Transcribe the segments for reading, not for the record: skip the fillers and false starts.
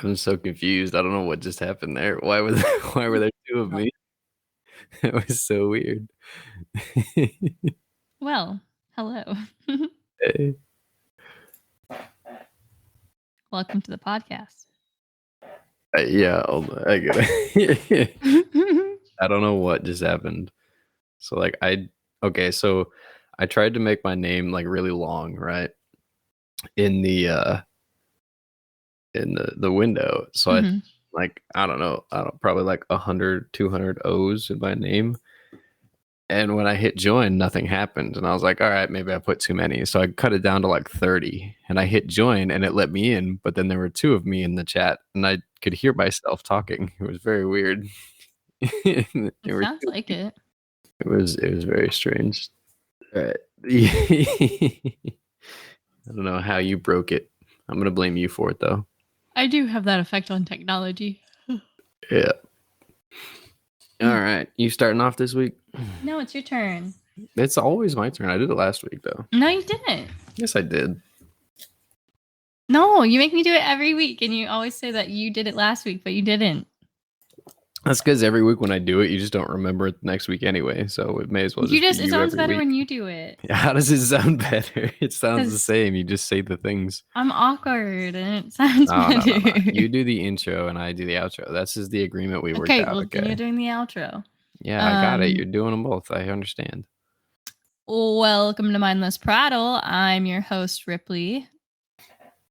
I'm so confused. I don't know what just happened there. Why were there two of me? It was so weird. Well, hello. Hey. Welcome to the podcast. Yeah, I get it. I don't know what just happened. So so I tried to make my name like really long, right? In the window. So Mhm. I don't know, probably like 100, 200 O's in my name. And when I hit join, nothing happened. And I was like, all right, maybe I put too many. So I cut it down to like 30 and I hit join and it let me in. But then there were two of me in the chat and I could hear myself talking. It was very weird. It There were sounds two. like it. It was very strange. I don't know how you broke it. I'm going to blame you for it though. I do have that effect on technology. Yeah. All right. You starting off this week? No, it's your turn. It's always my turn. I did it last week though. No, you didn't. Yes, I did. No, you make me do it every week, and you always say that you did it last week, but you didn't. That's because every week when I do it, you just don't remember it the next week anyway. So it may as well You just just be it you sounds every better week. when you do it. How does it sound better? It sounds the 'Cause same. You just say the things. I'm awkward, and it sounds No. better. You do the intro and I do the outro. This is the agreement we worked Okay, out. well then you're Okay. doing the outro. Yeah, I got it. You're doing them both. I understand. Welcome to Mindless Prattle. I'm your host, Ripley.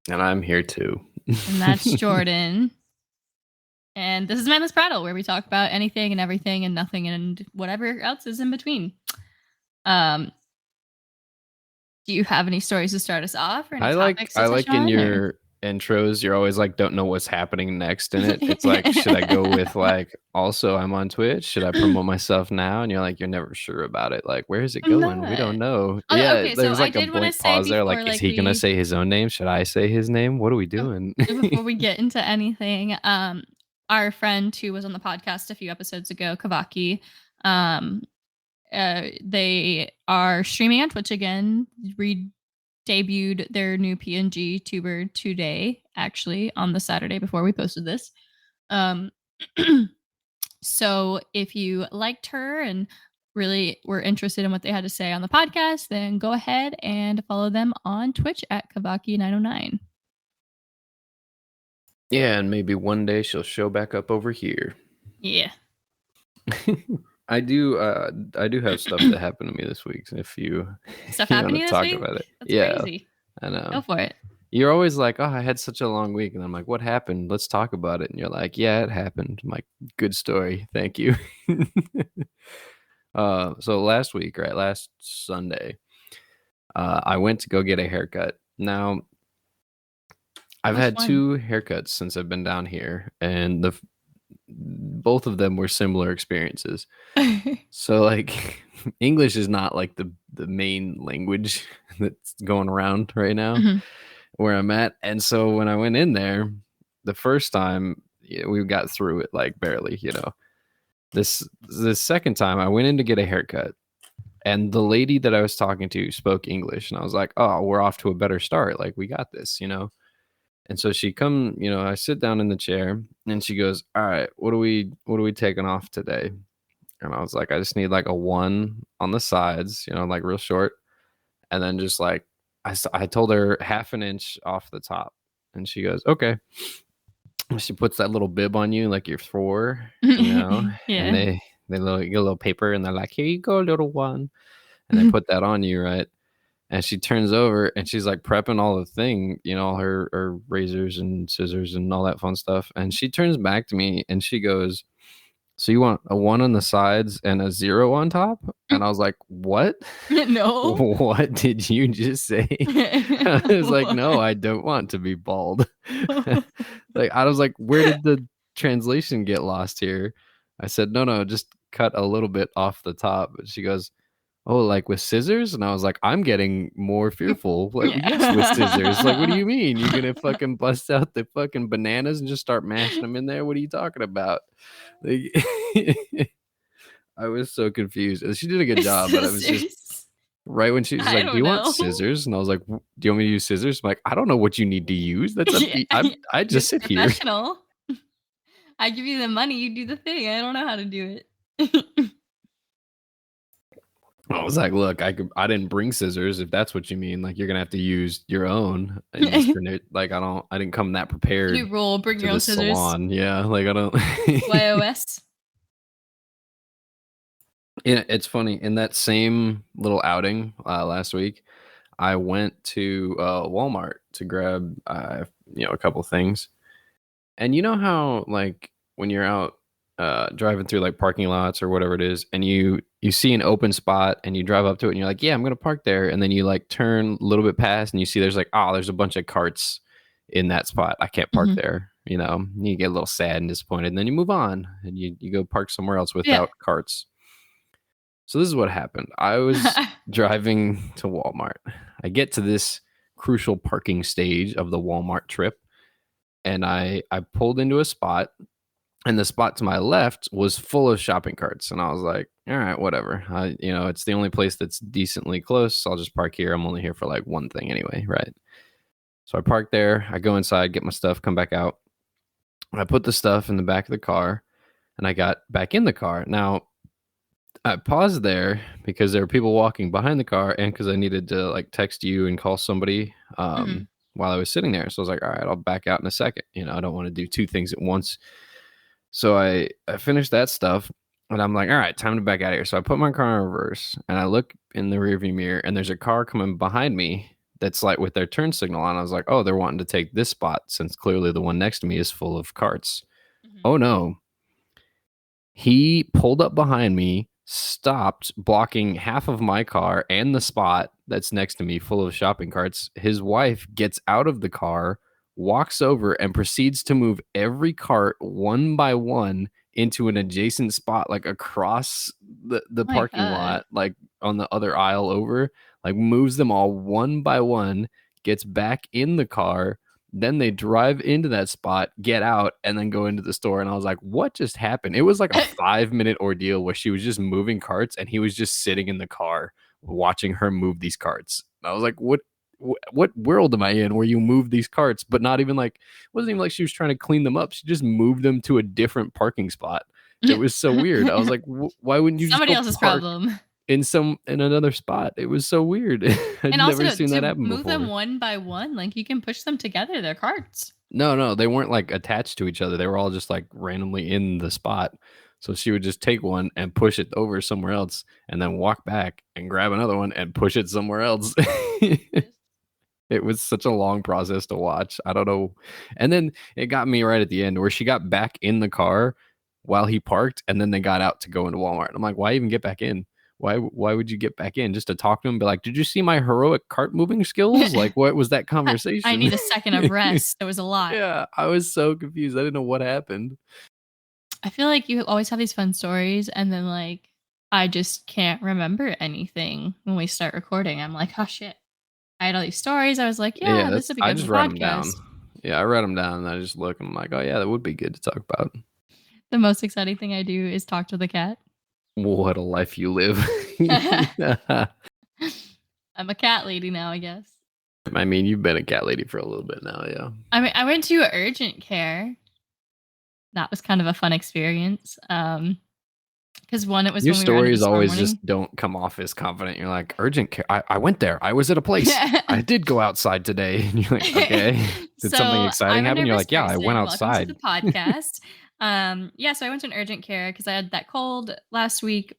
And I'm here too. And that's Jordan. And this is Mindless Prattle, where we talk about anything and everything and nothing and whatever else is in between. Do you have any stories to start us off or any topics to touch in on? your intros, you're always like, don't know what's happening next in it. It's like, should I go with like, also I'm on Twitch? Should I promote myself now? And you're like, you're never sure about it. Like, where is it going? We don't know. Oh, Yeah, okay, so there's I like a did wanna blank say pause there. Like, before, is he gonna say his own name? Should I say his name? What are we doing? before we get into anything, our friend who was on the podcast a few episodes ago, Kavaki, they are streaming on Twitch again. Debuted their new PNG tuber today, actually, on the Saturday before we posted this. So if you liked her and really were interested in what they had to say on the podcast, then go ahead and follow them on Twitch at Kavaki909. Yeah, and maybe one day she'll show back up over here. Yeah. I do have stuff that happened to me this week. If you Happened to you want to this talk week? about it. That's Yeah, crazy. I know. Go for it. You're always like, oh, I had such a long week. And I'm like, what happened? Let's talk about it. And you're like, yeah, it happened. I'm like, good story. Thank you. So last week, right? Last Sunday, I went to go get a haircut. Now, I've had two haircuts since I've been down here, and both of them were similar experiences. So like English is not like the main language that's going around right now where I'm at. And so when I went in there the first time, we got through it like barely, the second time I went in to get a haircut and the lady that I was talking to spoke English and I was like, oh, we're off to a better start. Like we got this, And so I sit down in the chair and she goes, all right, what are we taking off today? And I was like, I just need like a 1 on the sides, like real short. And then just like, I told her 1/2 inch off the top. And she goes, okay. She puts that little bib on you like you're 4, Yeah. and they get a little paper and they're like, here you go, little one. And they put that on you, right? And she turns over and she's like prepping all the thing, her razors and scissors and all that fun stuff. And she turns back to me and she goes, so you want a 1 on the sides and a 0 on top? And I was like, what? No. What did you just say? I was like, no, I don't want to be bald. Like, I was like, where did the translation get lost here? I said, no, just cut a little bit off the top. But she goes, oh, like with scissors? And I was like, I'm getting more fearful. Like, yes, with scissors. Like, what do you mean? You're gonna fucking bust out the fucking bananas and just start mashing them in there? What are you talking about? Like, I was so confused. She did a good job, but it was just Right when she was I like, "Do don't you want know. scissors?" And I was like, "Do you want me to use scissors?" I'm like, "I don't know what you need to use. That's up Yeah, to you. I you're just the sit here." professional. I give you the money, you do the thing. I don't know how to do it. I was like, "Look, I didn't bring scissors if that's what you mean. Like you're gonna have to use your own in this grenade. Like I didn't come that New prepared rule, bring to your own this scissors. salon. Yeah, like I don't." YOS. Yeah, it's funny. In that same little outing last week, I went to Walmart to grab a couple things. And you know how like when you're out driving through like parking lots or whatever it is, and you see an open spot and you drive up to it and you're like, yeah, I'm gonna park there, and then you like turn a little bit past and you see there's like, oh, there's a bunch of carts in that spot. I can't park Mhm. there. You know, you get a little sad and disappointed, and then you move on and you go park somewhere else Yeah. without carts. So this is what happened. I was driving to Walmart. I get to this crucial parking stage of the Walmart trip, and I pulled into a spot, and the spot to my left was full of shopping carts, and I was like, all right, whatever. It's the only place that's decently close. So I'll just park here. I'm only here for like one thing anyway, right? So I park there. I go inside, get my stuff, come back out. I put the stuff in the back of the car, and I got back in the car. Now I paused there because there were people walking behind the car, and because I needed to like text you and call somebody Mhm. while I was sitting there. So I was like, all right, I'll back out in a second. I don't want to do two things at once. So I finished that stuff, and I'm like, all right, time to back out of here. So I put my car in reverse, and I look in the rearview mirror, and there's a car coming behind me that's like with their turn signal on. I was like, oh, they're wanting to take this spot since clearly the one next to me is full of carts. Mhm. Oh no, he pulled up behind me, stopped, blocking half of my car and the spot that's next to me full of shopping carts. His wife gets out of the car, walks over, and proceeds to move every cart one by one into an adjacent spot, like across the Oh my parking god. lot, like on the other aisle over, like moves them all one by one, gets back in the car, then they drive into that spot, get out, and then go into the store. And I was like, what just happened? It was like a 5-minute ordeal where she was just moving carts and he was just sitting in the car watching her move these carts. And I was like, what world am I in where you move these carts, but not even like, it wasn't even like she was trying to clean them up. She just moved them to a different parking spot. It was so weird. I was like, why wouldn't you just Somebody go else's park problem. in another spot? It was so weird. I'd And also never to seen that happen move them before. one by one, like, you can push them together, they're carts. No, they weren't like attached to each other. They were all just like randomly in the spot. So she would just take one and push it over somewhere else and then walk back and grab another one and push it somewhere else. It was such a long process to watch. I don't know. And then it got me right at the end where she got back in the car while he parked, and then they got out to go into Walmart. I'm like, why even get back in? Why would you get back in just to talk to him? Be like, did you see my heroic cart moving skills? Like, what was that I conversation? need a second of rest. There was a lot. Yeah, I was so confused. I didn't know what happened. I feel like you always have these fun stories, and then, like, I just can't remember anything when we start recording. I'm like, "Oh, shit." I had all these stories. I was like, Yeah, "Yeah, this would be I good for just the write them down. podcast." Yeah, I write them down and I just look and I'm like, oh yeah, that would be good to talk about. The most exciting thing I do is talk to the cat. What a life you live. I'm a cat lady now, I guess. I mean, you've been a cat lady for a little bit now, yeah. I mean, I went to urgent care. That was kind of a fun experience. Because one, it was Your when we were under the stories storm always just warning. don't come off as confident. You're like, urgent care. I went there. I was at a place. I did go outside today. And you're like, okay. Did something So exciting I'm a happen? You're nervous like, yeah, I went person. Welcome to the outside. podcast. Yeah, so I went to an urgent care because I had that cold last week,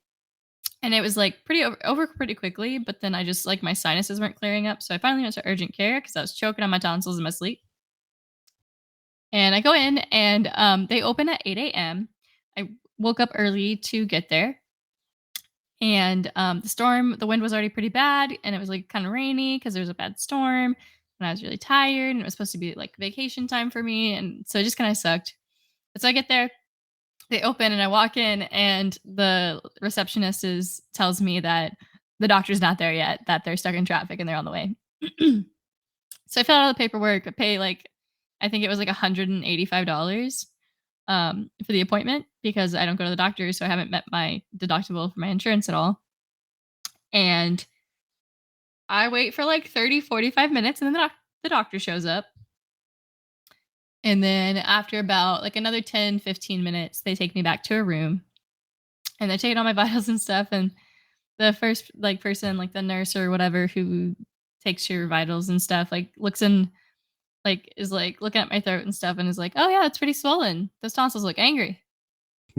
and it was like pretty over pretty quickly. But then I just like my sinuses weren't clearing up, so I finally went to urgent care because I was choking on my tonsils in my sleep. And I go in, and they open at 8 a.m. I woke up early to get there, and the wind was already pretty bad, and it was like kind of rainy because there was a bad storm, and I was really tired, and it was supposed to be like vacation time for me, and so it just kind of sucked. But so I get there, they open, and I walk in, and the receptionist tells me that the doctor's not there yet, that they're stuck in traffic and they're on the way. So I filled out all the paperwork, I pay like, I think it was like $185 for the appointment because I don't go to the doctor, so I haven't met my deductible for my insurance at all. And I wait for like 30, 45 minutes and then the doctor shows up. And then after about like another 10, 15 minutes, they take me back to a room and they're taking all my vitals and stuff. And the first like person, like the nurse or whatever who takes your vitals and stuff, like looks in, like is like looking at my throat and stuff and is like, "Oh yeah, it's pretty swollen. Those tonsils look angry."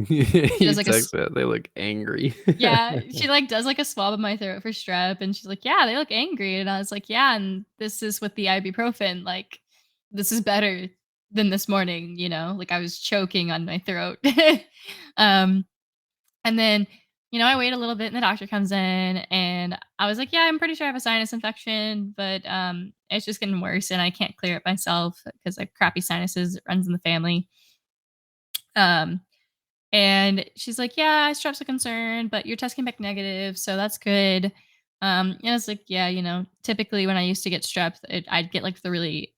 She You does like a text that they look angry. yeah, she like does like a swab of my throat for strep and she's like, "Yeah, they look angry." And I was like, "Yeah, and this is with the ibuprofen. Like this is better than this morning, you know? Like I was choking on my throat." um and then I wait a little bit and the doctor comes in and I was like, "Yeah, I'm pretty sure I have a sinus infection, but it's just getting worse and I can't clear it myself because I have crappy sinuses. It runs in the family." Um and she's like, "Yeah, strep's a concern, but your test came back negative, so that's good." And I was like, "Yeah, typically when I used to get strep, I'd get like the really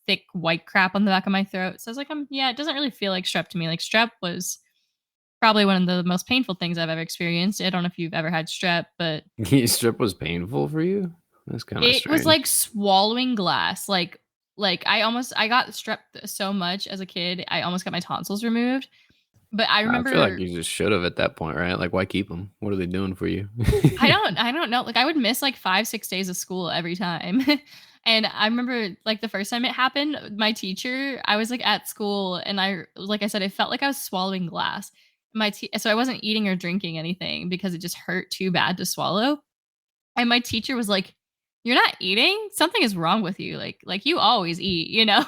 thick white crap on the back of my throat." So I was like, yeah, it doesn't really feel like strep to me. Like strep was probably one of the most painful things I've ever experienced. I don't know if you've ever had strep, but Strep was painful for you? That's kind of it was strange. like swallowing glass. Like I got strep so much as a kid, I almost got my tonsils removed. But I I feel like remember you just should have at that point, right? Like, why keep them? What are they doing for you? I don't know. Like I would miss like 5, 6 days of school every time. And I remember like the first time it happened, my teacher, I was like at school and like I said, it felt like I was swallowing glass. So I wasn't eating or drinking anything because it just hurt too bad to swallow. And my teacher was like, "You're not eating? Something is wrong with you. Like you always eat, you know?"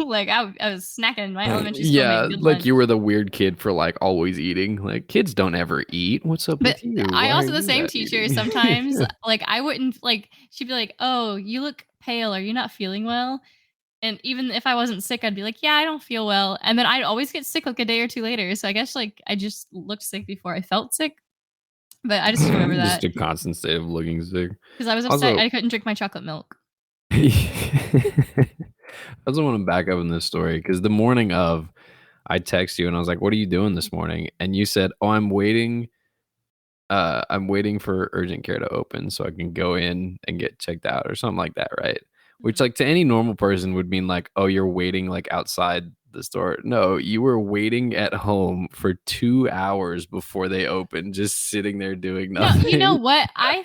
Like I was snacking. My elementary school Yeah, made good like you lunch. were the weird kid for like always eating. Like kids don't ever eat. What's up But with you? I Why are also the you same not teacher eating? sometimes, like, I wouldn't like she'd be like, "Oh, you look pale. Are you not feeling well?" And even if I wasn't sick, I'd be like, "Yeah, I don't feel well." And then I'd always get sick like a day or 2 later. So I guess like I just looked sick before I felt sick. But I just remember Just that a constant state of looking sick. because I was upset Also, I couldn't drink my chocolate milk. I also want to back up in this story because the morning of, I text you and I was like, "What are you doing this morning?" And you said, "Oh, I'm waiting. I'm waiting for urgent care to open so I can go in and get checked out or something like that, right?" Which, Mhm. like, to any normal person would mean like, "Oh, you're waiting like outside the store." No, you were waiting at home for 2 hours before they opened, just sitting there doing No, you know nothing. what? I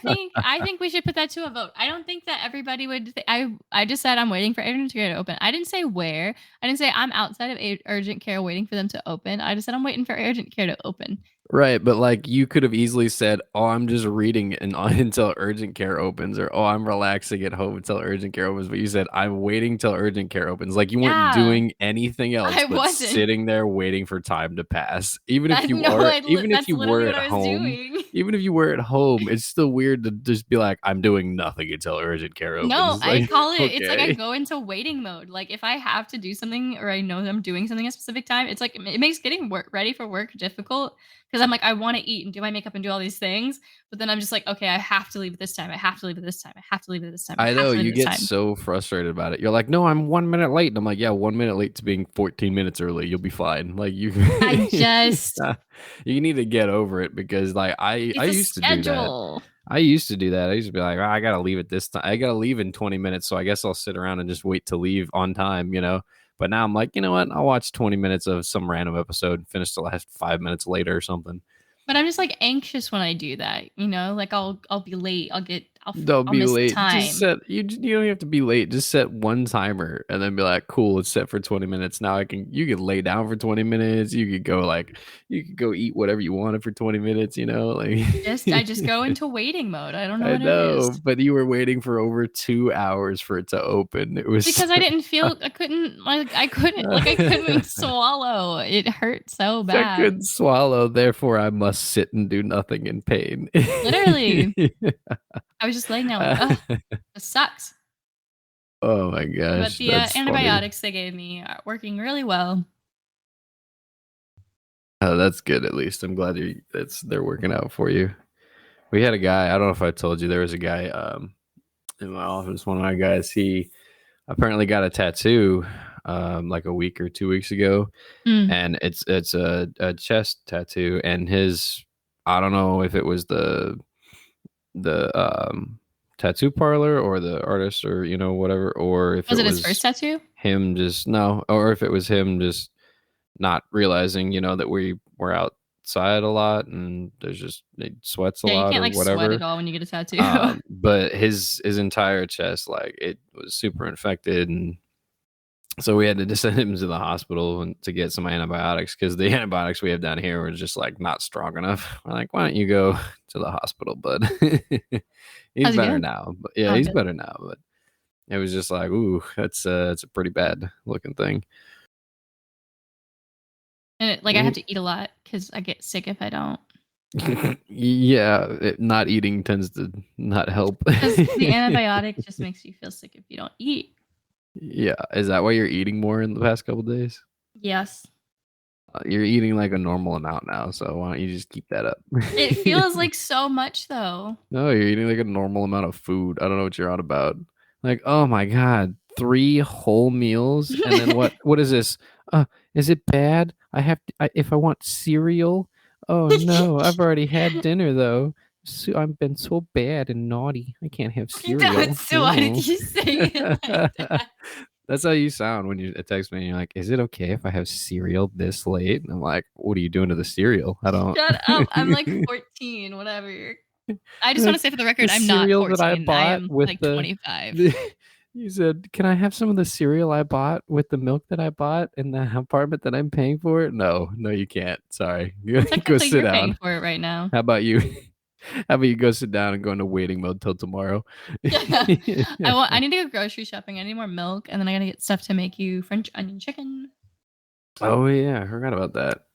think we should put that to a vote. I don't think that everybody would. I just said I'm waiting for urgent care to open. I didn't say where. I didn't say I'm outside of urgent care waiting for them to open. I just said I'm waiting for urgent care to open. Right, but like you could have easily said, "Oh, I'm just reading and until urgent care opens," or "Oh, I'm relaxing at home until urgent care opens." But you said, "I'm waiting till urgent care opens." Like you weren't Yeah, doing anything else I but wasn't. sitting there waiting for time to pass. That no, Even if that's you literally were what at I was home, doing. even if you were at home, it's still weird to just be like, "I'm doing nothing until urgent care opens." No, It's I like, call it it's like I okay. go into waiting mode. Like if I have to do something or I know that I'm doing something at a specific time, it's like it makes getting ready for work difficult because I'm like I want to eat and do my makeup and do all these things, but then I'm just like, okay, I have to leave at this time. I have to leave at this time. I have to leave at this time. I I have know to leave you at this get time. so frustrated about it. You're like, "No, I'm 1 minute late," and I'm like, "Yeah, 1 minute late to being 14 minutes early. You'll be fine." Like you, I just you need to get over it because like I it's a used to do that. schedule. I used to do that. I used to be like, "Oh, I gotta leave at this time. I gotta leave in 20 minutes, so I guess I'll sit around and just wait to leave on time." But now I'm like, you know what? I'll watch 20 minutes of some random episode, finish the last 5 minutes later or something. But I'm just like anxious when I do that. Like I'll be late. Don't I'll be miss the late. Just time. set you don't have to be late. Just set one timer and then be like, cool, it's set for 20 minutes. Now you can lay down for 20 minutes. You could go eat whatever you wanted for 20 minutes. Like I just go into waiting mode. I don't know I what it know, is. but you were waiting for over 2 hours for it to open. It was Because I didn't feel I couldn't swallow. It hurt so I bad. couldn't swallow, therefore I must sit and do nothing in pain. Literally. I was just laying there like, "Ugh, this sucks." Oh my But gosh, the that's funny. antibiotics they gave me are working really well. Oh, that's good at least. I'm glad they're working out for you. We had a guy, I don't know if I told you, there was a guy in my office, one of my guys, he apparently got a tattoo like a week or 2 weeks ago. Mm. And it's a chest tattoo. And I don't know if it was the tattoo parlor or the artist or whatever, or if Was it it his first was tattoo? him just no, or if it was him just not realizing that we were outside a lot and there's just it sweats a Yeah, you lot can't or like sweat at whatever. all when you get a tattoo. But his entire chest, like, it was super infected, and so we had to just send him to the hospital and to get some antibiotics because the antibiotics we have down here were just like not strong enough. We're like, why don't you go to the hospital, bud? He's How's he better doing? now. But yeah, Oh, he's good. better now. But it was just like, ooh, it's a pretty bad looking thing. And like I have to eat a lot because I get sick if I don't. Yeah, not eating tends to not help. Because the antibiotic just makes you feel sick if you don't eat. Yeah, is that why you're eating more in the past couple days? Yes. You're eating like a normal amount now, so why don't you just keep that up? It feels like so much though. No, you're eating like a normal amount of food. I don't know what you're on about. Like, oh my god, 3 whole meals, and then what? What is this? Is it bad? If I want cereal. Oh no, I've already had dinner though. So I've been so bad and naughty. I can't have cereal. So why did you say it like that? That's how you sound when you text me. And you're like, "Is it okay if I have cereal this late?" And I'm like, "What are you doing to the cereal? I don't." Shut up. I'm like 14, whatever. I just want to say for the The record, I'm not cereal that I 14. I bought am with like the 25. you said, "Can I have some of the cereal I bought with the milk that I bought in the apartment that I'm paying for?" No, you can't. Sorry. Well, Go technically, sit you're paying down. for it right now. How about you? How about you go sit down and go into waiting mode till tomorrow? I need to go grocery shopping. I need more milk, and then I gotta get stuff to make you French onion chicken. Oh yeah, I forgot about that.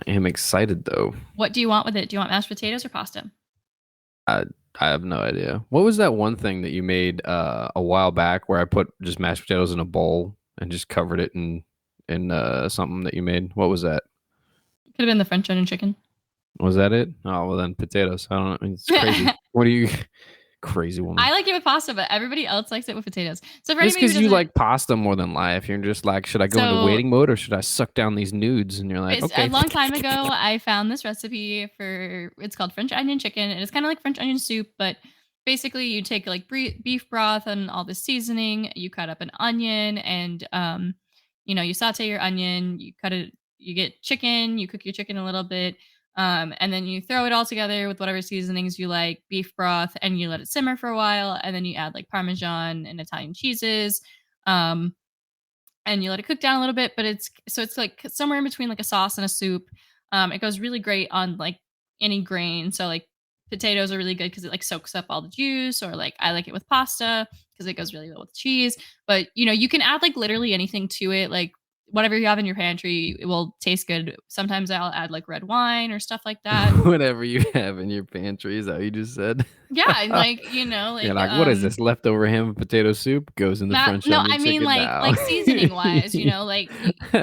I am excited though. What do you want with it? Do you want mashed potatoes or pasta? I I have no idea. What was that one thing that you made a while back where I put just mashed potatoes in a bowl and just covered it in something that you made? What was that? Could have been the French onion chicken. Was that it? Oh well, then potatoes. I don't know. It's crazy. What are you, crazy woman? I like it with pasta, but everybody else likes it with potatoes. So for Just anybody who because you doesn't, like pasta more than life, you're just like, should I go into so waiting mode or should I suck down these nudes? And you're like, it's a okay. long time ago, I found this recipe for it's called French onion chicken, and it's kind of like French onion soup, but basically you take like beef broth and all the seasoning, you cut up an onion, and you saute your onion, you cut it, you get chicken, you cook your chicken a little bit, and then you throw it all together with whatever seasonings you like, beef broth, and you let it simmer for a while, and then you add like Parmesan and Italian cheeses. Um, and you let it cook down a little bit, but it's like somewhere in between like a sauce and a soup. It goes really great on like any grain. So like potatoes are really good because it like soaks up all the juice, or like I like it with pasta because it goes really well with cheese. But you can add like literally anything to it, like whatever you have in your pantry, it will taste good. Sometimes I'll add like red wine or stuff like that. Whatever you have in your pantry, is that what you just said? Yeah, and like You're like like, what is this? Leftover ham and potato soup goes in the not French no, onion I mean chicken now. like seasoning wise, like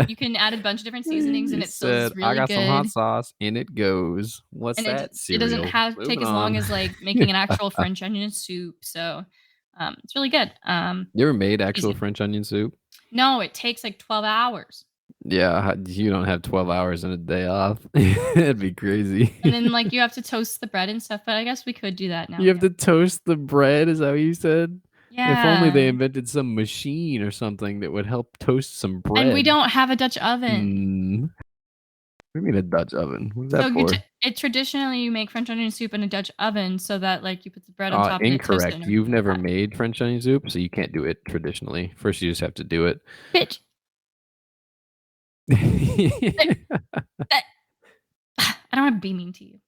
you can add a bunch of different seasonings You and it still said, is I really got some hot good. sauce, in it goes. What's And that? it doesn't Cereal. have take Moving as long on. as like making an actual French onion soup. So it's really good. You ever made actual Easy. French onion soup? No, it takes like 12 hours. Yeah, you don't have 12 hours and a day off. That'd be crazy. And then like you have to toast the bread and stuff, but I guess we could do that now. You have to toast the bread, is that what you said? If only they Yeah. invented some machine or something that would help toast some And we bread. don't have a Dutch oven. What do you mean a Dutch oven? What is So that for? it traditionally you make French onion soup in a Dutch oven so that like you put the bread on top and it toasts it and Incorrect. You've everything like never that. made French onion soup, so you can't do it traditionally. First, you just have to do it. Bitch. I don't want to be mean to you.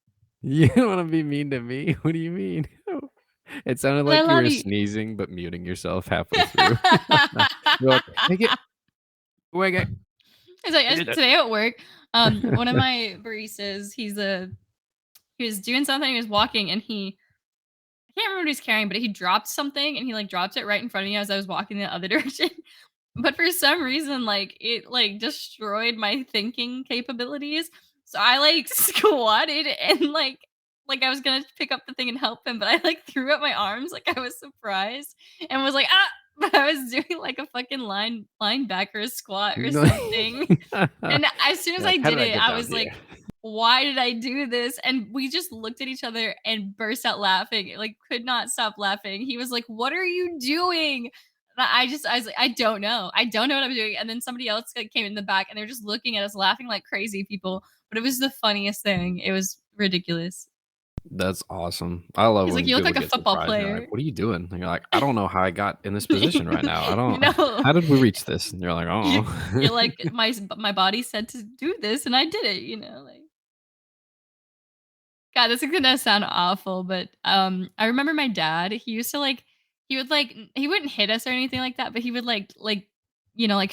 You don't want to be mean to me? What do you mean? It sounded I like you love were you. sneezing, but muting yourself halfway through. You're like, make it. Wait, It's like today at work, one of my baristas, he was doing something, he was walking and I can't remember what he's carrying, but he dropped something and he like dropped it right in front of me as I was walking the other direction. But for some reason, like it like destroyed my thinking capabilities. So I like squatted and like I was gonna pick up the thing and help him, but I like threw up my arms like I was surprised and was like, ah, but I was doing like a fucking linebacker squat or No. something. And as soon as You're I like, how did did I it, get I down was like, here? why did I do this? And we just looked at each other and burst out laughing, like, could not stop laughing. He was like, "What are you doing?" And I was like, "I don't know. I don't know what I'm doing." And then somebody else, like, came in the back and they were just looking at us laughing like crazy people, but it was the funniest thing. It was ridiculous. That's awesome. I love He's like, when "You look people like a get football surprised and you're like, player." "What are you doing?" And you're like, "I don't know how I got in this position right now. I don't No. how did we reach this?" And you're like, You're "Oh." like, my body said to do this and I did it, like God, this is gonna sound awful, but, I remember my dad, he used to, like he would, like he wouldn't hit us or anything like that, but he would, like,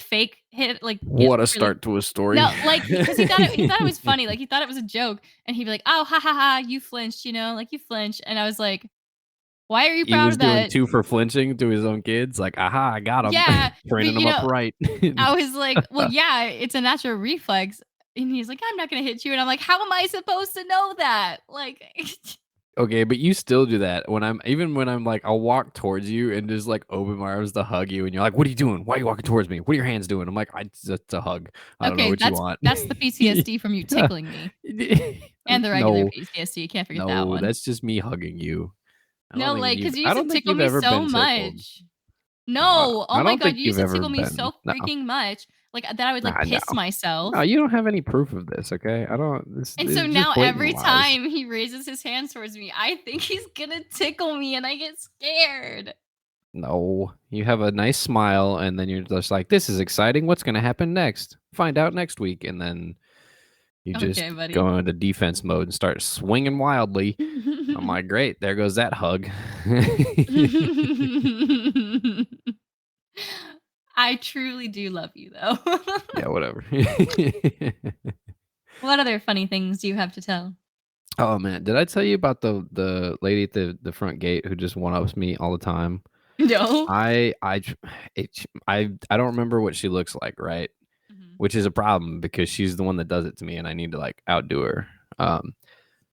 fake hit, like, get What a really start to a story. no, like, because he thought it was funny, like, he thought it was a joke, and he'd be like, "Oh, ha, ha, ha, you flinched, like, you flinched," and I was like, "Why are you He proud was of doing that?" 2 for flinching to his own kids, like, "Aha, I got him." Yeah, but, Training them up right. I was like, "Well, yeah, it's a natural reflex," and he's like, "I'm not gonna hit you," and I'm like, "How am I supposed to know that?" Like Okay, but you still do that when I'm like, I'll walk towards you and just like open my arms to hug you, and you're like, "What are you doing? Why are you walking towards me? What are your hands doing?" I'm like, it's a hug. I don't know Okay, what you want." that's the PTSD from you tickling me, and the regular No, PTSD, can't forget that no, one. that's just me hugging you. No, like, cause you I used to don't think tickle you've me ever so been tickled. much. No, No, oh I my don't god, think you you've used to ever tickle me been. so No, freaking much, like, that I would, like, no, piss no. myself, You don't have any proof of this. Okay, I don't. and This so is just now blatant every lies. time he raises his hands towards me, I think he's gonna tickle me, and I get scared. No, you have a nice smile, and then you're just like, "This is exciting. What's going to happen next? Find out next week." And then you Okay, just buddy. go into defense mode and start swinging wildly. I'm like, "Great, there goes that hug." I truly do love you, though. Yeah, whatever. What other funny things do you have to tell? Oh man, did I tell you about the lady at the front gate who just one ups me all the time? No. I tr- I don't remember what she looks like, right? Mhm. Which is a problem because she's the one that does it to me, and I need to like outdo her.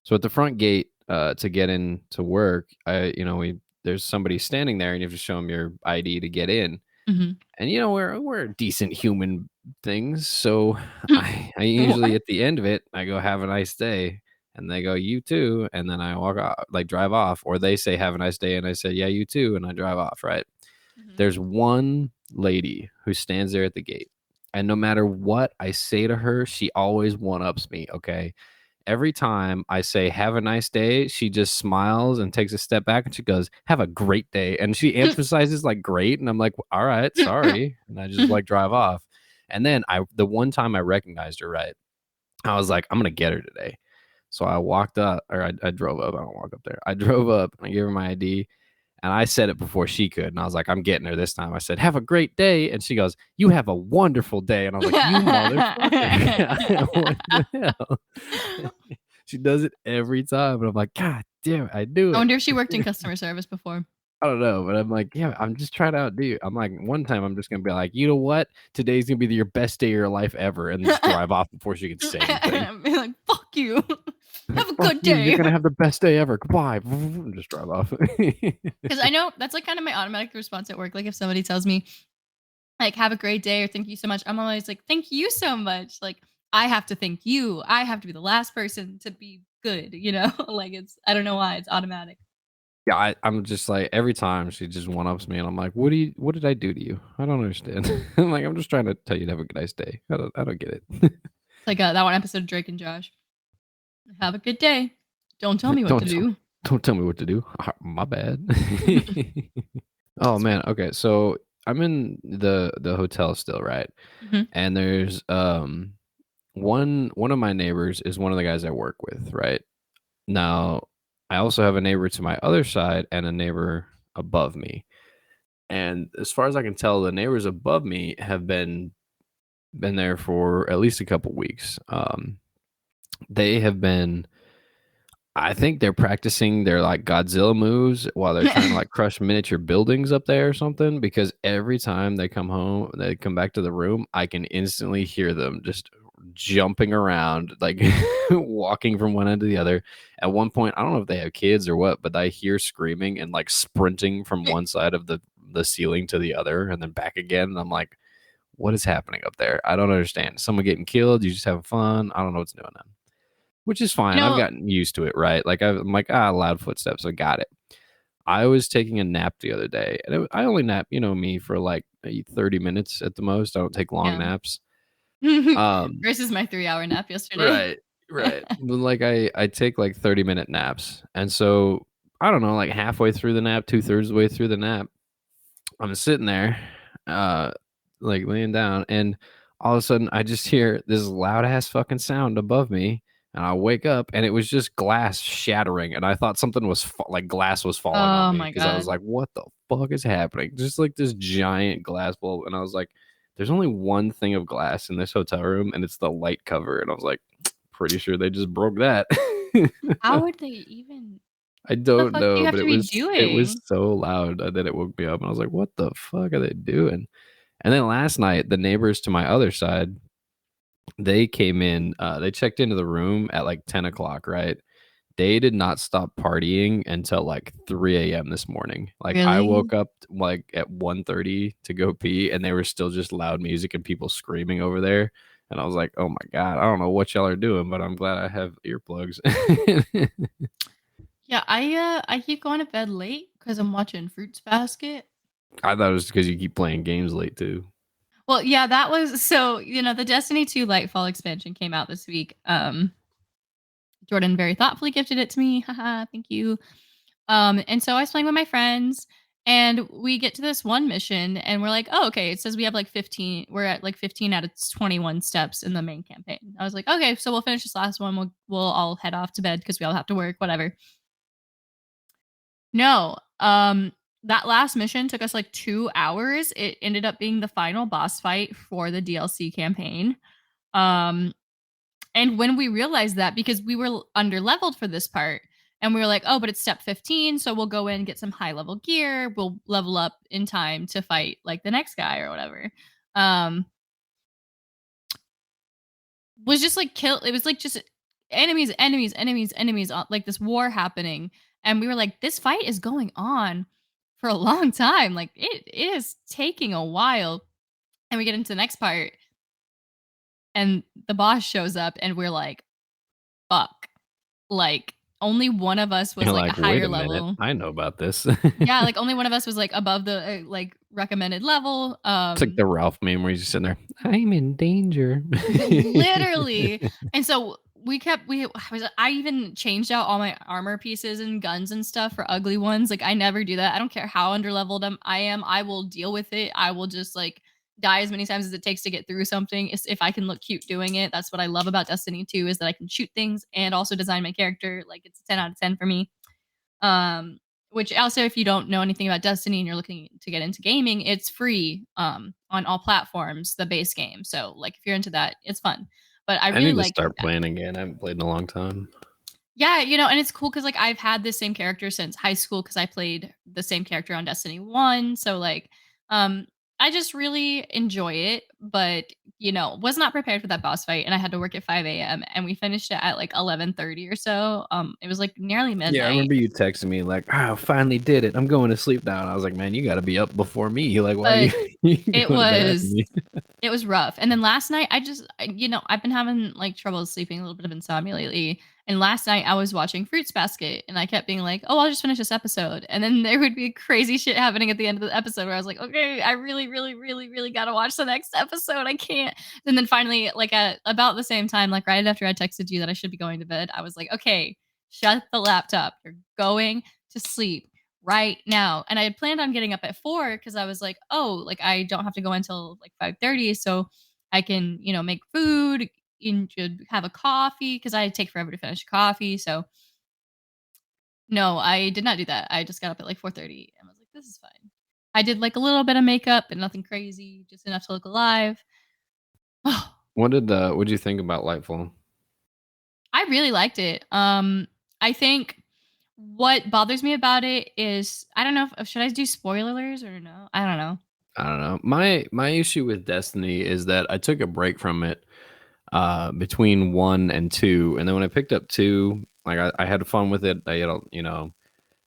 So at the front gate, to get in to work, we there's somebody standing there, and you have to show them your ID to get in. Mhm. And we're decent human things, so I usually What? at the end of it, I go, "Have a nice day," and they go, "You too," and then I walk off, like drive off, or they say, "Have a nice day," and I say, "Yeah, you too," and I drive off. Right? Mhm. There's one lady who stands there at the gate, and no matter what I say to her, she always one ups me. Okay, every time I say, "Have a nice day," she just smiles and takes a step back and she goes, "Have a great day." And she emphasizes like great. And I'm like, "All right, sorry." And I just like drive off. And then the one time I recognized her, right, I was like, "I'm going to get her today." So I walked up, or I drove up. I don't walk up there. I drove up and I gave her my ID. And I said it before she could. And I was like, "I'm getting her this time." I said, "Have a great day." And she goes, "You have a wonderful day." And I was like, "You motherfucker." What the hell? She does it every time. And I'm like, "God damn it, I knew I it." wonder if she worked in customer service before. I don't know. But I'm like, yeah, I'm just trying to outdo you. I'm like, one time I'm just gonna be like, "You know what? Today's gonna be your best day of your life ever," and just drive off before she can say anything. Be like, "Fuck you. Like, Have a "Fuck good you, you're day." gonna have the best day ever. Goodbye." And just drive off. 'Cause I know that's, like, kind of my automatic response at work, like, if somebody tells me, like, "Have a great day," or "Thank you so much," I'm always like, "Thank you so much." Like, I have to thank you. I have to be the last person to be good, Like, I don't know why, it's automatic. Yeah, I'm just like every time she just one ups me, and I'm like, What did I do to you? I don't understand." I'm like, "I'm just trying to tell you to have a nice day. I don't get it." It's like, that one episode of Drake and Josh. "Have a good day. Don't tell me what to don't tell do." don't tell me what to do. My bad. Oh Sweet. man. Okay, so I'm in the hotel still, right? Mhm. And there's one of my neighbors is one of the guys I work with, right? Now, I also have a neighbor to my other side and a neighbor above me. And as far as I can tell, the neighbors above me have been there for at least a couple weeks. They have been, I think they're practicing their like Godzilla moves while they're trying to like crush miniature buildings up there or something. Because every time they come home, they come back to the room, I can instantly hear them just jumping around, like walking from one end to the other. At one point, I don't know if they have kids or what, but I hear screaming and like sprinting from one side of the ceiling to the other and then back again. And I'm like, what is happening up there? I don't understand. Someone getting killed? You just having fun? I don't know what's going on. which is fine. You I've know, gotten used to it, right? Like I'm like, loud footsteps. I got it. I was taking a nap the other day, and I only nap, me, for like 30 minutes at the most. I don't take long yeah. naps. Um, Versus my 3-hour nap yesterday. right, right. But like I take like 30-minute naps, and so I don't know, like halfway through the nap, 2/3 of the way through the nap, I'm sitting there, uh, like laying down, and all of a sudden I just hear this loud ass fucking sound above me, and I wake up, and it was just glass shattering, and I thought something was like glass was falling on Oh me my because I was god. like, "What the fuck is happening?" Just like this giant glass bulb, and I was like, "There's only one thing of glass in this hotel room, and it's the light cover," and I was like, "Pretty sure they just broke that." How would they even I what the don't fuck do you know, have but to it be was doing? so loud that it woke me up, and I was like, "What the fuck are they doing?" And then last night, the neighbors to my other side, they came in. They checked into the room at like 10 o'clock. Right? They did not stop partying until like 3 a.m. this morning. Like I Really? woke up like at 1:30 to go pee, and they were still just loud music and people screaming over there. And I was like, "Oh my god, I don't know what y'all are doing, but I'm glad I have earplugs." Yeah, I keep going to bed late because I'm watching Fruits Basket. I thought it was because you keep playing games late too. Well, yeah, that was so, the Destiny 2 Lightfall expansion came out this week. Jordan very thoughtfully gifted it to me. Haha, thank you. And so I was playing with my friends and we get to this one mission and we're like, oh, okay. It says we have like 15, we're at like 15 out of 21 steps in the main campaign. I was like, okay, so we'll finish this last one. We'll all head off to bed because we all have to work, whatever. No. That last mission took us like 2 hours. It ended up being the final boss fight for the DLC campaign. Um, and when we realized that, because we were under leveled for this part, and we were like, oh, but it's step 15, so we'll go in and get some high level gear. We'll level up in time to fight like the next guy or whatever. Um, was just like kill. It was like just enemies, like this war happening, and we were like, this fight is going on for a long time. Like it is taking a while, and we get into the next part, and the boss shows up, and we're like, fuck. Like, only one of us was, You're like, a like, wait higher a minute, level. I know about this. Yeah, like, only one of us was, like, above the, like, recommended level, It's like the Ralph meme where he's just sitting there. I'm in danger. literally, and so I even changed out all my armor pieces and guns and stuff for ugly ones. Like, I never do that. I don't care how underleveled I am, I will deal with it. I will just, like, die as many times as it takes to get through something. If I can look cute doing it. That's what I love about Destiny 2 is that I can shoot things and also design my character. Like, it's a 10 out of 10 for me. Um, which also, if you don't know anything about Destiny and you're looking to get into gaming, it's free on all platforms, the base game. So, like, if you're into that, it's fun. But I I really need to like start that. playing again. I haven't played in a long time. Yeah, and it's cool because like I've had the same character since high school because I played the same character on Destiny 1. So like um I just really enjoy it, but was not prepared for that boss fight and I had to work at 5 a.m. and we finished it at like 11:30 or so. It was like nearly Yeah, I midnight. remember you texting me like, "I finally did it. I'm going to sleep now." And I was like, "Man, you got to be up before me. Like, why are you, But you it going to bed after was me?" It was rough. And then last night, I've been having like trouble sleeping, a little bit of insomnia lately. And last night I was watching Fruits Basket and I kept being like, oh, I'll just finish this episode. And then there would be crazy shit happening at the end of the episode where I was like, okay, I really, really, really, really got to watch the next episode. I can't. And then finally, like at about the same time, like right after I texted you that I should be going to bed, I was like, okay, shut the laptop. You're going to sleep right now. And I had planned on getting up at 4 because I was like, oh, like I don't have to go until like 5:30. So I can, make food and have a coffee because I take forever to finish coffee. So no, I did not do that. I just got up at like 4:30 and was like, this is fine. I did like a little bit of makeup and nothing crazy, just enough to look alive. Oh, What did you think about Lightfall? I really liked it. I think what bothers me about it is I don't know if should I do spoilers or no? I don't know. I don't know. My issue with Destiny is that I took a break from it between 1 and 2, and then when I picked up 2, like I had fun with it. I don't,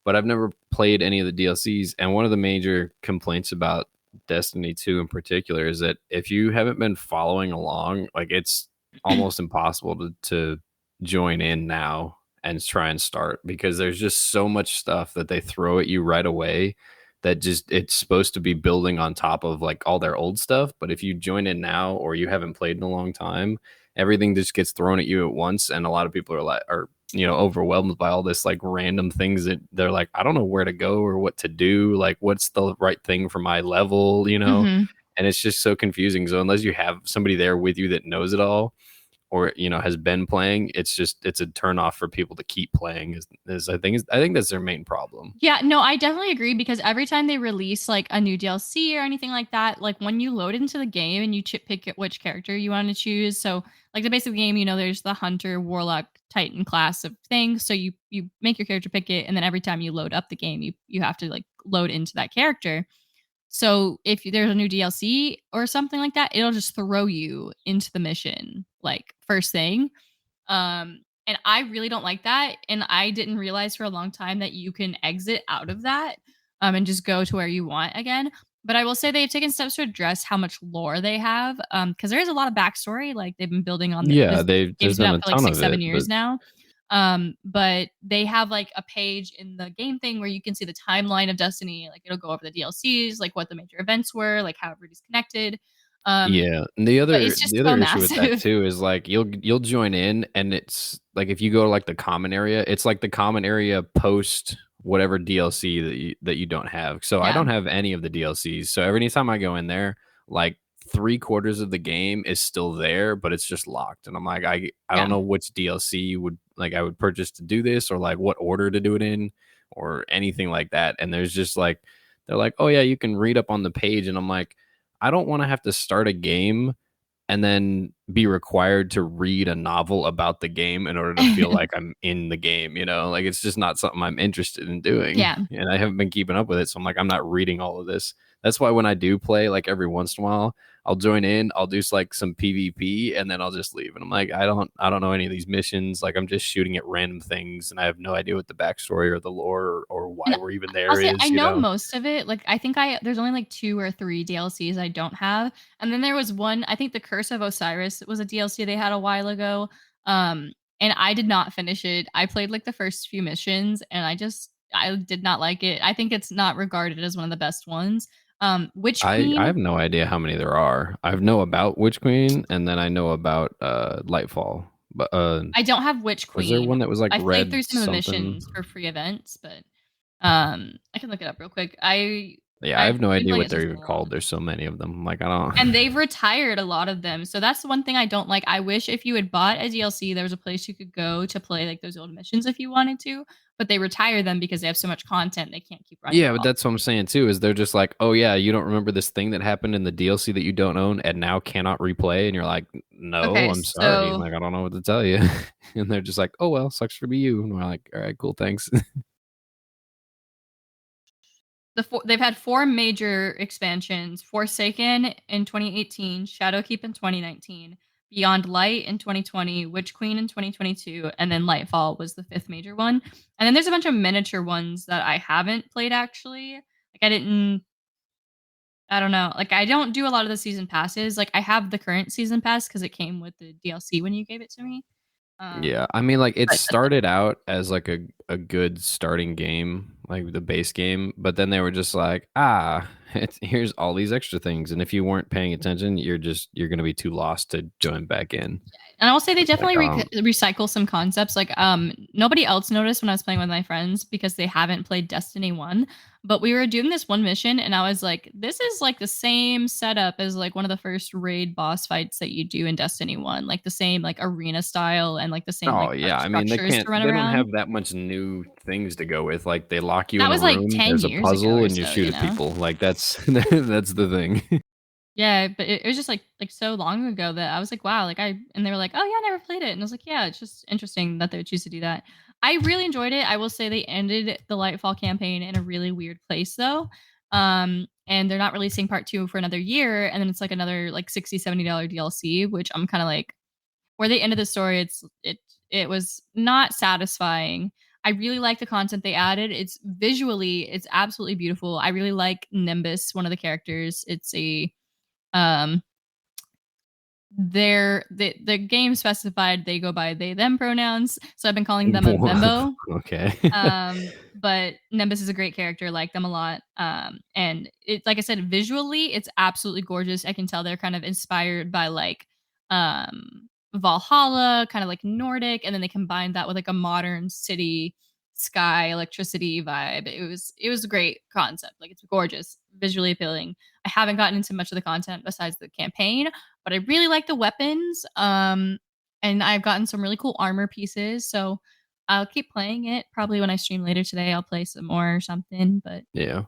but I've never played any of the DLCs. And one of the major complaints about Destiny 2 in particular is that if you haven't been following along, like it's almost impossible to join in now and try and start, because there's just so much stuff that they throw at you right away that just it's supposed to be building on top of like all their old stuff. But if you join in now or you haven't played in a long time, everything just gets thrown at you at once, and a lot of people are overwhelmed by all this like random things that they're like, I don't know where to go or what to do, like what's the right thing for my level. Mm-hmm. And it's just so confusing. So unless you have somebody there with you that knows it all, or has been playing, it's a turn off for people to keep playing. I think that's their main problem. Yeah, no, I definitely agree because every time they release like a new DLC or anything like that, like when you load into the game and you pick which character you want to choose. So, like the basic game, there's the hunter, warlock, titan class of things. So you make your character pick it, and then every time you load up the game, you have to like load into that character. So if there's a new DLC or something like that, it'll just throw you into the mission like first thing. And I really don't like that. And I didn't realize for a long time that you can exit out of that and just go to where you want again. But I will say they've taken steps to address how much lore they have. Because there is a lot of backstory. Like they've been building on Yeah, this there's game's been been out a for like ton six, of it, 7 years but now. But they have like a page in the game thing where you can see the timeline of Destiny. Like it'll go over the DLCs, like what the major events were, like how everybody's connected. Um, yeah, and the but other it's just the so other issue with that massive. too is like you'll join in, and it's like if you go to like the common area, it's like the common area post whatever DLC that you don't have. So I Yeah. don't have any of the DLCs. So every time I go in there, like 3/4 of the game is still there, but it's just locked. And I'm like, I don't Yeah. know which DLC I would purchase to do this, or like what order to do it in, or anything like that. And there's just like they're like, oh yeah, you can read up on the page, and I'm like, I don't want to have to start a game and then be required to read a novel about the game in order to feel like I'm in the game. Like it's just not something I'm interested in doing. Yeah. And I haven't been keeping up with it. So I'm like, I'm not reading all of this. That's why when I do play, like every once in a while, I'll join in, I'll do like some PvP, and then I'll just leave. And I'm like, I don't know any of these missions. Like I'm just shooting at random things, and I have no idea what the backstory or the lore or why And we're even I'll there say I know is. most of it. Like I think there's only like 2 or 3 DLCs I don't have. And then there was one, I think the Curse of Osiris was a DLC they had a while ago. Um and I did not finish it. I played like the first few missions and I did not like it. I think it's not regarded as one of the best ones. Witch I Queen, have no idea how many there are. I know about Witch Queen, and then I know about Lightfall. But I don't have Witch was there Queen. one that was like I've played through red some of the something? missions for free events, but I can look it up real quick. Yeah, I I've have no been idea playing what it since they're even called. launch. There's so many of them. I'm like, I don't. And they've retired a lot of them. So that's the one thing I don't like. I wish if you had bought a DLC, there was a place you could go to play like those old missions if you wanted to, but they retire them because they have so much content they can't keep running Yeah, them but all. that's what I'm saying too. Is they're just like, oh yeah, you don't remember this thing that happened in the DLC that you don't own and now cannot replay, and you're like, no, Okay, I'm sorry. so Like I don't know what to tell you. And they're just like, oh well, sucks to be you. And we're like, all right, cool, thanks. they've had 4 major expansions: Forsaken in 2018, Shadowkeep in 2019, Beyond Light in 2020, Witch Queen in 2022, and then Lightfall was the 5th major one. And then there's a bunch of miniature ones that I haven't played actually. Like I don't know. Like I don't do a lot of the season passes. Like I have the current season pass because it came with the DLC when you gave it to me. Yeah, I mean, like it But that's it. started out as like a good starting game, like the base game, but then they were just like, here's all these extra things, and if you weren't paying attention, you're gonna be too lost to join back in. And I will say they It's like, definitely recycle some concepts. Like nobody else noticed when I was playing with my friends because they haven't played Destiny 1. But we were doing this one mission and I was like, this is like the same setup as like one of the first raid boss fights that you do in Destiny 1. Like the same like arena style and like the same oh like yeah, I mean structures to run they don't around. have that much new things to go with. Like they lock you That in a was like room, 10 there's a years ago puzzle, or and you so, shoot you at know? people. Like that's that's the thing. Yeah, but it was just like so long ago that I was like, wow, and they were like, oh yeah, I never played it. And I was like, yeah, it's just interesting that they would choose to do that. I really enjoyed it. I will say they ended the Lightfall campaign in a really weird place though. And they're not releasing part 2 for another year. And then it's like another like $60-$70 DLC, which I'm kind of like, where they ended the story, it was not satisfying. I really like the content they added. It's absolutely beautiful. I really like Nimbus, one of the characters. It's a um the game specified they go by they them pronouns, so I've been calling them a bimbo. Okay. But Nimbus is a great character, like them a lot. And it, like I said, visually it's absolutely gorgeous. I can tell they're kind of inspired by like Valhalla, kind of like Nordic, and then they combined that with like a modern city sky electricity vibe. It was a great concept. Like it's gorgeous, visually appealing. I haven't gotten into much of the content besides the campaign, but I really like the weapons. And I've gotten some really cool armor pieces. So I'll keep playing it. Probably when I stream later today, I'll play some more or something. But Yeah. And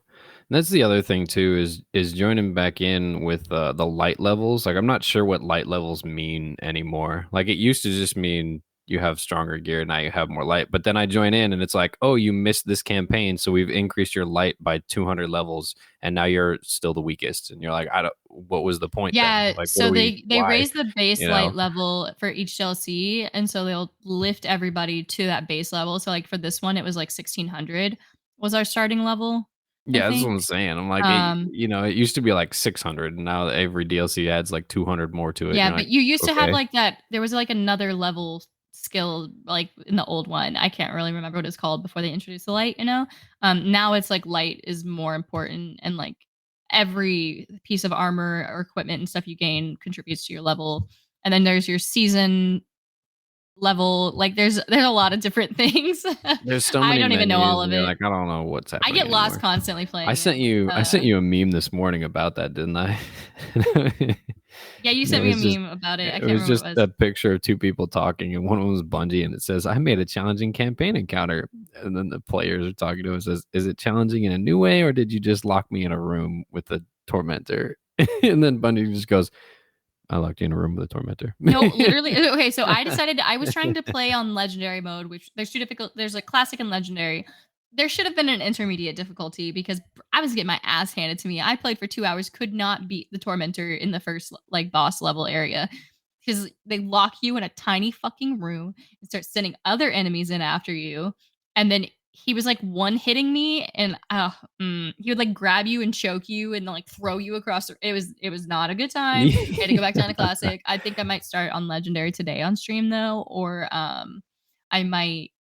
that's the other thing too is joining back in with the light levels. Like I'm not sure what light levels mean anymore. Like it used to just mean you have stronger gear, now you have more light. But then I join in and it's like, "Oh, you missed this campaign, so we've increased your light by 200 levels and now you're still the weakest." And you're like, "I don't what was the point then? yeah, Like what so are we they why?" raise the base You light know? level for each DLC, and so they'll lift everybody to that base level. So like for this one, it was like 1600 was our starting level, I Yeah, that's what think. I'm saying. I'm like, Um, it used to be like 600, and now every DLC adds like 200 more to it. And Yeah, you're but like, you used to have okay, like that there was like another level skill like in the old one. I can't really remember what it's called before they introduced the light, you know? Now it's like light is more important and like every piece of armor or equipment and stuff you gain contributes to your level. And then there's your season level. Like there's a lot of different things. there's so I many don't even know all menus, and of you're it. like, I don't know what's I happening get lost anymore. constantly playing it. I sent you a meme this morning about that, didn't I? Yeah, you It sent me a was just meme about it. I it can't was remember just what it was. a picture of two people talking, and one of them was Bungie, and it says, "I made a challenging campaign encounter," and then the players are talking to him. Says, "Is it challenging in a new way, or did you just lock me in a room with a tormentor?" And then Bungie just goes, "I locked you in a room with a tormentor." No, literally. Okay, so I decided I was trying to play on legendary mode, which there's two difficult. There's a classic and legendary. There should have been an intermediate difficulty because I was getting my ass handed to me. I played for 2 hours, could not beat the tormentor in the first like boss level area because they lock you in a tiny fucking room and start sending other enemies in after you, and then he was like one hitting me and he would like grab you and choke you and like throw you across it was not a good time. I had to go back down to classic. I think I might start on legendary today on stream though, or I might.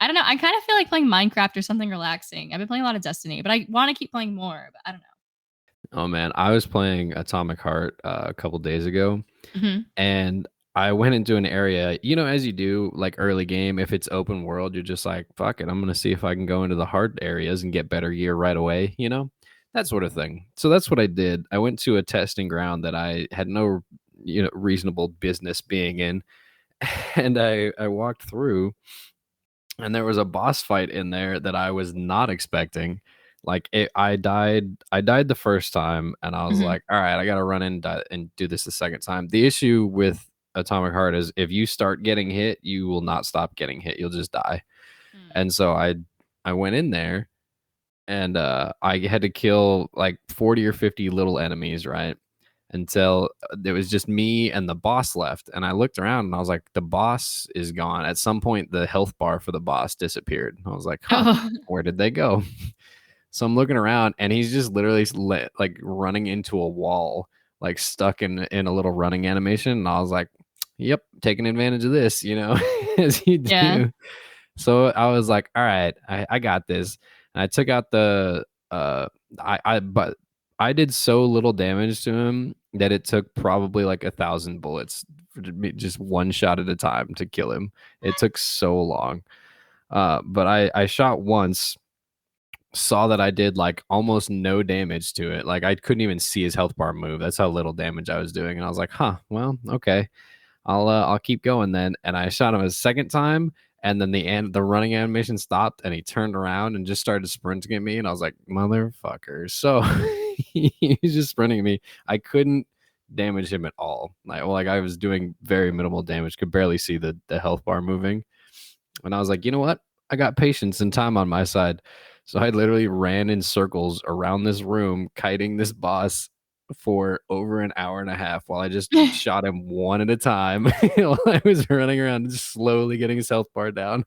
I don't know. I kind of feel like playing Minecraft or something relaxing. I've been playing a lot of Destiny, but I want to keep playing more. But I don't Oh man, I was playing Atomic Heart a couple days ago, know. Hmm. and I went into an area, as you do, like early game, if it's open world, you're just like, fuck it, I'm gonna see if I can go into the hard areas and get better gear right away, that sort of thing. So that's what I did. I went to a testing ground that I had no, reasonable business being in, and I walked through, and there was a boss fight in there that I was not expecting. Like I died the first time, and I was Hmm. like, all right, I got to run in and do this the second time. The issue with Atomic Heart is if you start getting hit, you will not stop getting hit. You'll just die. Hmm. And so I went in there, and I had to kill like 40 or 50 little enemies, right? Until there was just me and the boss left. And I looked around and I was like, the boss is gone. At some point, the health bar for the boss disappeared. I was like, huh, Oh, where did they go? So I'm looking around and he's just literally like running into a wall, like stuck in a little running animation. And I was like, yep, taking advantage of this, as you yeah. do. So I was like, all right, I got this. And I took out the but I did so little damage to him that it took probably like 1,000 bullets just one shot at a time to kill him. It took so long. But I shot once, saw that I did like almost no damage to it. Like I couldn't even see his health bar move. That's how little damage I was doing. And I was like, huh, well, okay. I'll keep going then. And I shot him a second time, and then the running animation stopped, and he turned around and just started sprinting at me, and I was like, motherfucker. So he's just sprinting at me. I couldn't damage him at all. Like I was doing very minimal damage, could barely see the health bar moving. And I was like, you know what? I got patience and time on my side. So I literally ran in circles around this room, kiting this boss for over an hour and a half while I just shot him one at a time while I was running around and slowly getting his health bar down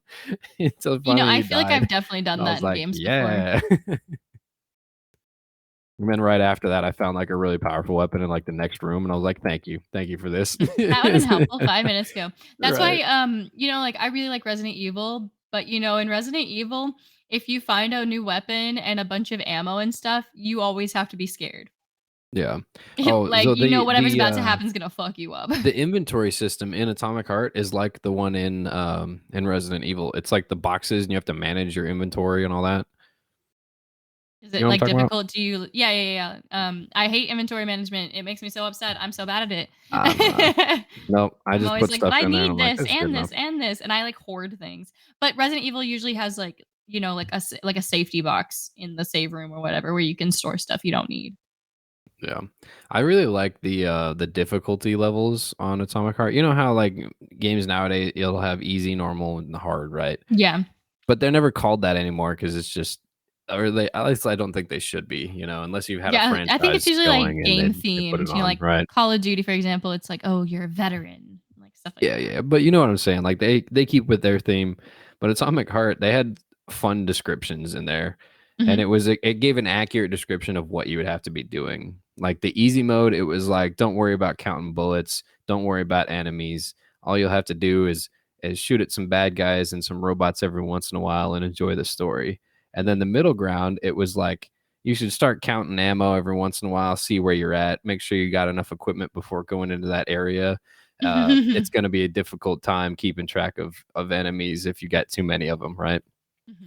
until finally I he feel like died. I've definitely And done I that was in like, games before. yeah. And then right after that, I found like a really powerful weapon in like the next room, and I was like, thank you for this." That would have been helpful 5 minutes ago. That's why, Right. like I really like Resident Evil, but in Resident Evil, if you find a new weapon and a bunch of ammo and stuff, you always have to be scared. Yeah. Oh, Like, so whatever's about to happen is gonna fuck you up. the inventory system in Atomic Heart is like the one in Resident Evil. It's like the boxes, and you have to manage your inventory and all that. Is You it know what I'm like talking about? difficult? Do you? Yeah, yeah, yeah. I hate inventory management. It makes me so upset. I'm so bad at Nah. it. Nope. I I'm just always put like, but stuff I in there, and I'm need like, this "This is good and this enough." and this, and I like hoard things. But Resident Evil usually has like like like a safety box in the save room or whatever where you can store stuff you don't need. Yeah. I really like the difficulty levels on Atomic Heart. You know how like games nowadays it'll have easy, normal, and hard, right? Yeah, But they're never called that anymore because it's just, or they, at least I don't think they should be, unless you've had a yeah. I think it's franchise usually like going and game they put it themed. on, Like right? Call of Duty, for example. It's like, oh, you're a veteran, like stuff like Yeah, that. yeah. But you know what I'm saying? Like they keep with their theme, but Atomic Heart, they had fun descriptions in there. And Hmm. it gave an accurate description of what you would have to be doing. Like the easy mode, it was like, don't worry about counting bullets, don't worry about enemies. All you'll have to do is shoot at some bad guys and some robots every once in a while and enjoy the story. And then the middle ground, it was like you should start counting ammo every once in a while, see where you're at, make sure you got enough equipment before going into that area. It's going to be a difficult time keeping track of enemies if you get too many of them, right?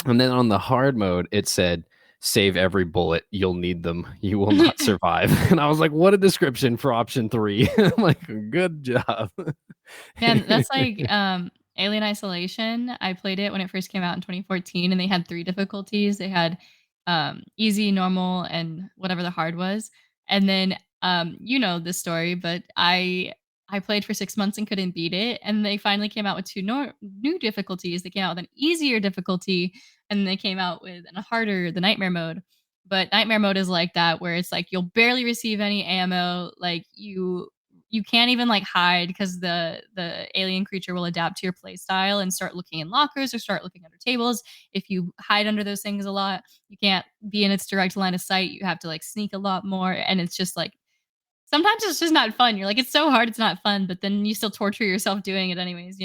Hmm. And then on the hard mode, it said, "Save every bullet. You'll need them. You will not survive." And I was like, "What a description for option 3." I'm like, "Good job." Man, that's like Alien Isolation. I played it when it first came out in 2014 and they had three difficulties. They had easy, normal, and whatever the hard was. And then you know this story, but I played for 6 months and couldn't beat it. And they finally came out with two new difficulties. They came out with an easier difficulty and they came out with a harder, the nightmare mode. But nightmare mode is like that where it's like you'll barely receive any ammo, like you can't even like hide because the alien creature will adapt to your play style and start looking in lockers or start looking under tables. If you hide under those things a lot, you can't be in its direct line of sight. You have to like sneak a lot more, and it's just like sometimes it's just not fun. You're like, it's so hard, it's not fun, but then you still torture yourself doing it anyways.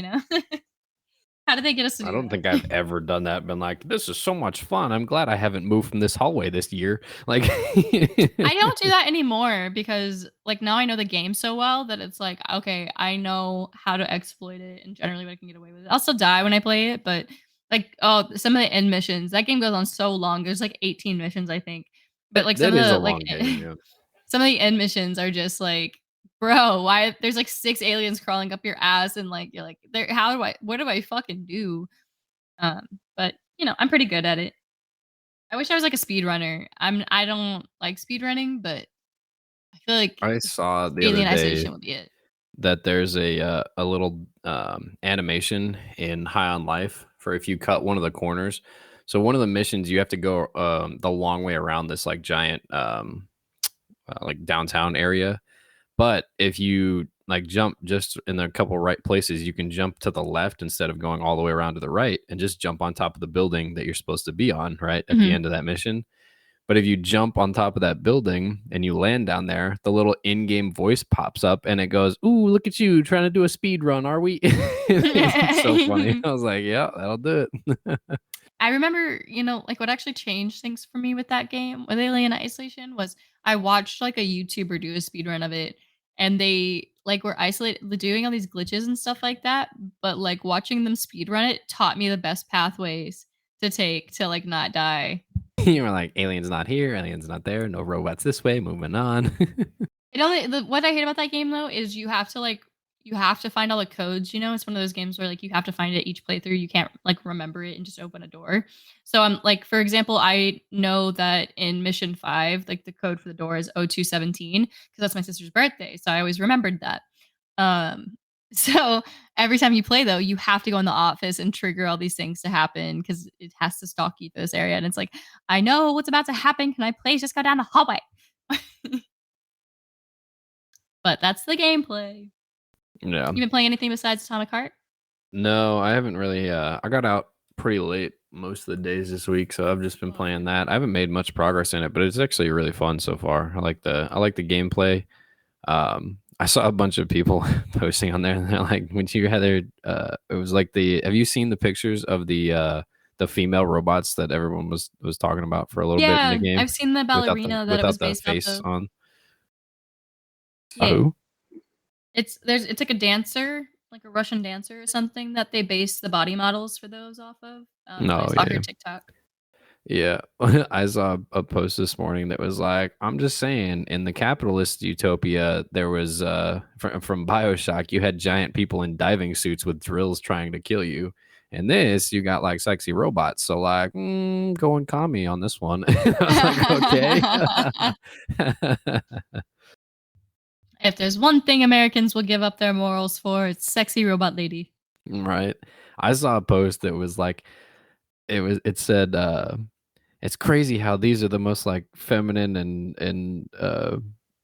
How did they get us to I do don't think that? I've ever done that. Been like, "This is so much fun. I'm glad I haven't moved from this hallway this year." Like, I don't do that anymore because like now I know the game so well that it's like, okay, I know how to exploit it and generally what I can get away with. I'll still die when I play it, but like some of the end missions, that game goes on so long. There's like 18 missions, I think. But like some that of is a the like long game. Yeah. some of the end missions are just like, bro, why there's like six aliens crawling up your ass and like you're like, there how do I what do I fucking do? Um, but I'm pretty good at it. I wish I was like a speedrunner. I don't like speedrunning, but I feel like I saw the other Alien day Isolation would be it. that there's a little animation in High on Life for if you cut one of the corners. So one of the missions you have to go the long way around this like giant like downtown area. But if you like jump just in a couple right places, you can jump to the left instead of going all the way around to the right and just jump on top of the building that you're supposed to be on, right? At the Mhm. end of that mission. But if you jump on top of that building and you land down there, the little in-game voice pops up and it goes, "Ooh, look at you trying to do a speed run, are we?" It's so funny. I was like, "Yeah, that'll do it." I remember, like what actually changed things for me with that game, with Alien Isolation, was I watched like a YouTuber do a speedrun of it and they like were isolated doing all these glitches and stuff like that. But like watching them speedrun it taught me the best pathways to take to like not die. You were like, "Aliens not here, aliens not there, no robots this way, moving on." What I hate about that game though is you have to find all the codes. It's one of those games where like you have to find it each playthrough. You can't like remember it and just open a door. So I'm like, for example, I know that in mission 5, like the code for the door is 0217 because that's my sister's birthday. So I always remembered that. Um, so every time you play though, you have to go in the office and trigger all these things to happen because it has to stalk you through this area. And it's like, I know what's about to happen. Can I please just go down the hallway? But that's the gameplay. Yeah. You been playing anything besides Atomic Heart? No, I haven't really I got out pretty late most of the days this week, so I've just been Oh, okay. playing that. I haven't made much progress in it, but it's actually really fun so far. I like the gameplay. I saw a bunch of people posting on there, and they're like, when you had their, it was like have you seen the pictures of the female robots that everyone was talking about for a little bit in the Yeah, game I've seen the ballerina that it was without the based off face of. on? Yeah. Who? It's like a dancer, like a Russian dancer or something that they base the body models for those off of. I No, saw her yeah. TikTok. Yeah, I saw a post this morning that was like, "I'm just saying, in the capitalist utopia, there was from BioShock, you had giant people in diving suits with drills trying to kill you. In this, you got like sexy robots. So like, going commie on this one." I was like, "Okay." If there's one thing Americans will give up their morals for, it's sexy robot lady. Right. I saw a post that was like, it said it's crazy how these are the most like feminine and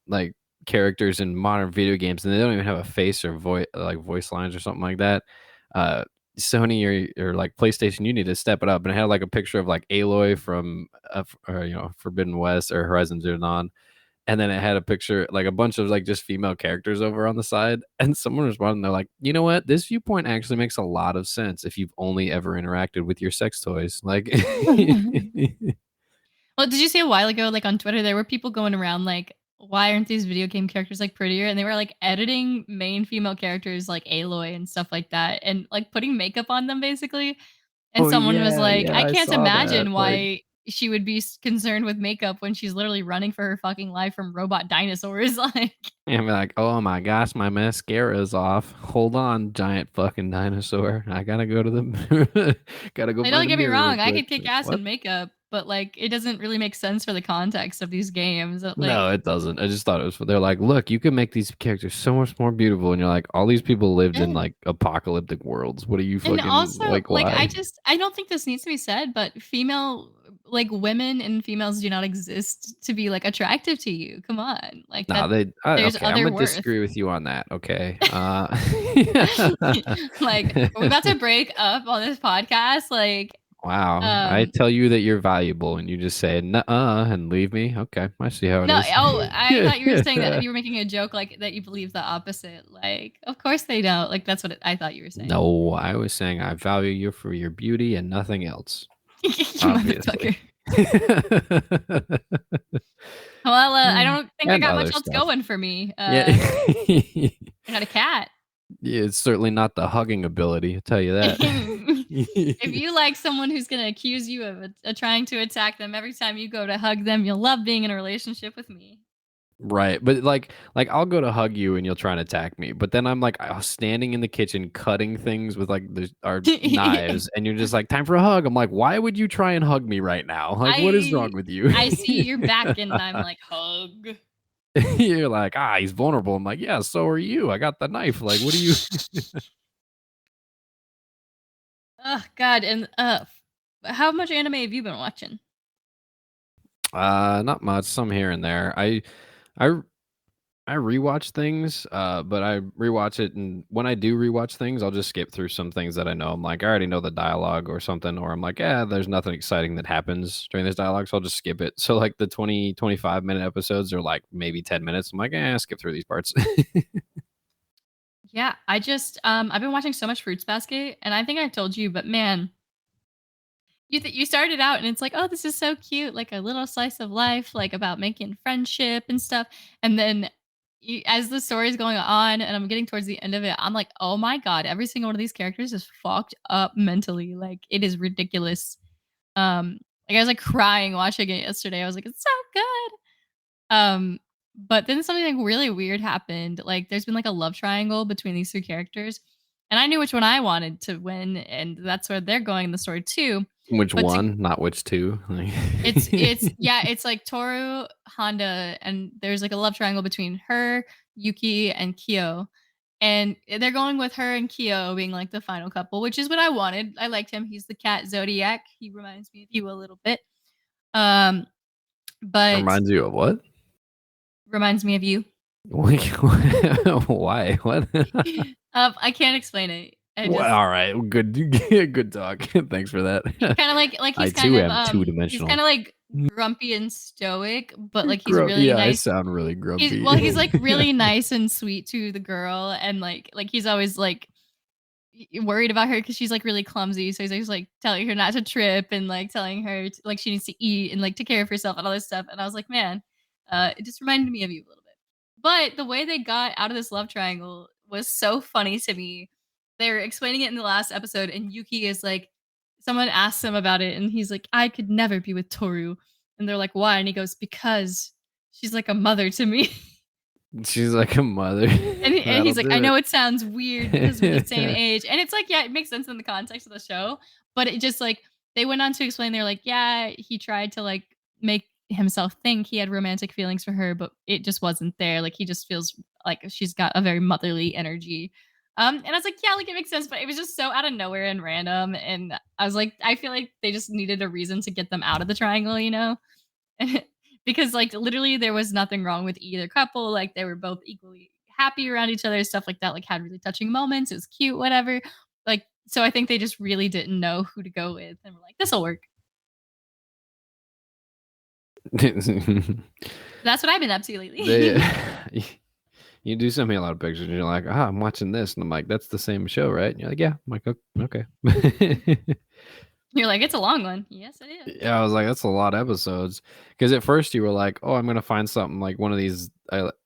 like characters in modern video games, and they don't even have a face or voice lines or something like that. uh Sony or like PlayStation, you need to step it up. And it had like a picture of like Aloy from Forbidden West or Horizon Zero Dawn, and then it had a picture, like a bunch of like just female characters over on the side, and someone responded, and they're like, you know what, this viewpoint actually makes a lot of sense if you've only ever interacted with your sex toys, like. Well, did you see a while ago, like on Twitter, there were people going around like, why aren't these video game characters like prettier? And they were like editing main female characters like Aloy and stuff like that and like putting makeup on them basically. And Oh someone was yeah, like, yeah, I I can't saw that. imagine Like, why she would be concerned with makeup when she's literally running for her fucking life from robot dinosaurs. Like, and be like, oh my gosh, my mascara's off. Hold on, giant fucking dinosaur. I gotta go to the gotta go like, find don't a get me mirror real wrong, I quick. could kick Like, ass what? in makeup, but like, it doesn't really make sense for the context of these games. Like, No, it doesn't. I just thought it was. They're like, look, you can make these characters so much more beautiful, and you're like, all these people lived in yeah. like apocalyptic worlds. What are you And fucking also, like? like, Why? I don't think this needs to be said, but like women and females do not exist to be like attractive to you. Come on. Like Nah, that they. there's Okay, I'm other gonna worth. disagree with you on that. Okay. Like, are we about to break up on this podcast? Like, Wow. I um, tell you that you're valuable, and you just say "nuh-uh" and leave me. Okay, I see how it no, is. oh, I thought you were saying that you were making a joke like that you believe the opposite. Like, of course they don't. Like, that's what I thought you were saying. No, I was saying I value you for your beauty and nothing else. You Obviously. motherfucker. Well, I don't think I And got much other else stuff. going for me. Yeah. I got a cat. Yeah, it's certainly not the hugging ability, I'll tell you that. If you like someone who's going to accuse you of trying to attack them every time you go to hug them, you'll love being in a relationship with me. Right, but like I'll go to hug you and you'll try and attack me, but then I'm like standing in the kitchen cutting things with like our knives, and you're just like, time for a hug. I'm like, why would you try and hug me right now? Like, what is I wrong with you? I see your back and I'm like, hug. You're like, he's vulnerable. I'm like, yeah, so are you. I got the knife. Like, what are you? Oh God, and how much anime have you been watching? Not much. Some here and there. I I rewatch things, but I rewatch it, and when I do rewatch things, I'll just skip through some things that I know. I'm like, I already know the dialogue or something, or I'm like, yeah, there's nothing exciting that happens during this dialogue, so I'll just skip it. So like the 20-25 minute episodes are like maybe 10 minutes. I'm like, skip through these parts. Yeah, I just I've been watching so much Fruits Basket, and I think I told you, but man, you started out and it's like, oh, this is so cute, like a little slice of life, like about making friendship and stuff. And then as the story is going on and I'm getting towards the end of it, I'm like, oh my God, every single one of these characters is fucked up mentally. Like it is ridiculous. Like I was like crying watching it yesterday. I was like, it's so good. But then something like really weird happened. Like there's been like a love triangle between these two characters. And I knew which one I wanted to win, and that's where they're going in the story too. Which But to one, not which two. Like, it's like Toru, Honda, and there's like a love triangle between her, Yuki, and Kyo. And they're going with her and Kyo being like the final couple, which is what I wanted. I liked him. He's the cat Zodiac. He reminds me of you a little bit. Um, but reminds you of what? reminds me of you. Like, why? What? I can't explain it. And Well, just all right, good, good talk. Thanks for that. he's kind of like I he's too kind of am two he's kind dimensional. of like grumpy and stoic, but like he's really Yeah, I nice. sound really He's grumpy. like really nice and sweet to the girl, and like he's always like worried about her because she's like really clumsy. So he's always like telling her not to trip and like telling her like she needs to eat and like take care of herself and all this stuff. And I was like, man, it just reminded me of you a little bit. But the way they got out of this love triangle was so funny to me. They were explaining it in the last episode, and Yuki is like, someone asks him about it, and he's like, I could never be with Toru. And they're like, why? And he goes, because she's like a mother to me. She's like a mother. And That'll he's like, do I know it. it sounds weird because we're the same age. And it's like, yeah, it makes sense in the context of the show. But it just like, they went on to explain, they're like, yeah, he tried to like make himself think he had romantic feelings for her, but it just wasn't there. Like, he just feels like she's got a very motherly energy. And I was like, yeah, like it makes sense, but it was just so out of nowhere and random. And I was like, I feel like they just needed a reason to get them out of the triangle, you know? Because like literally there was nothing wrong with either couple. Like they were both equally happy around each other, stuff like that, like had really touching moments. It was cute, whatever. Like, so I think they just really didn't know who to go with and we're like, this'll work. That's what I've been up to they, lately. you do send me a lot of pictures, and you're like, "Ah, I'm watching this," and I'm like, "That's the same show, right?" And you're like, "Yeah." I'm like, "Okay." You're like, it's a long one. Yes, it is. Yeah, I was like, "That's a lot of episodes." Because at first you were like, "Oh, I'm gonna find something like one of these."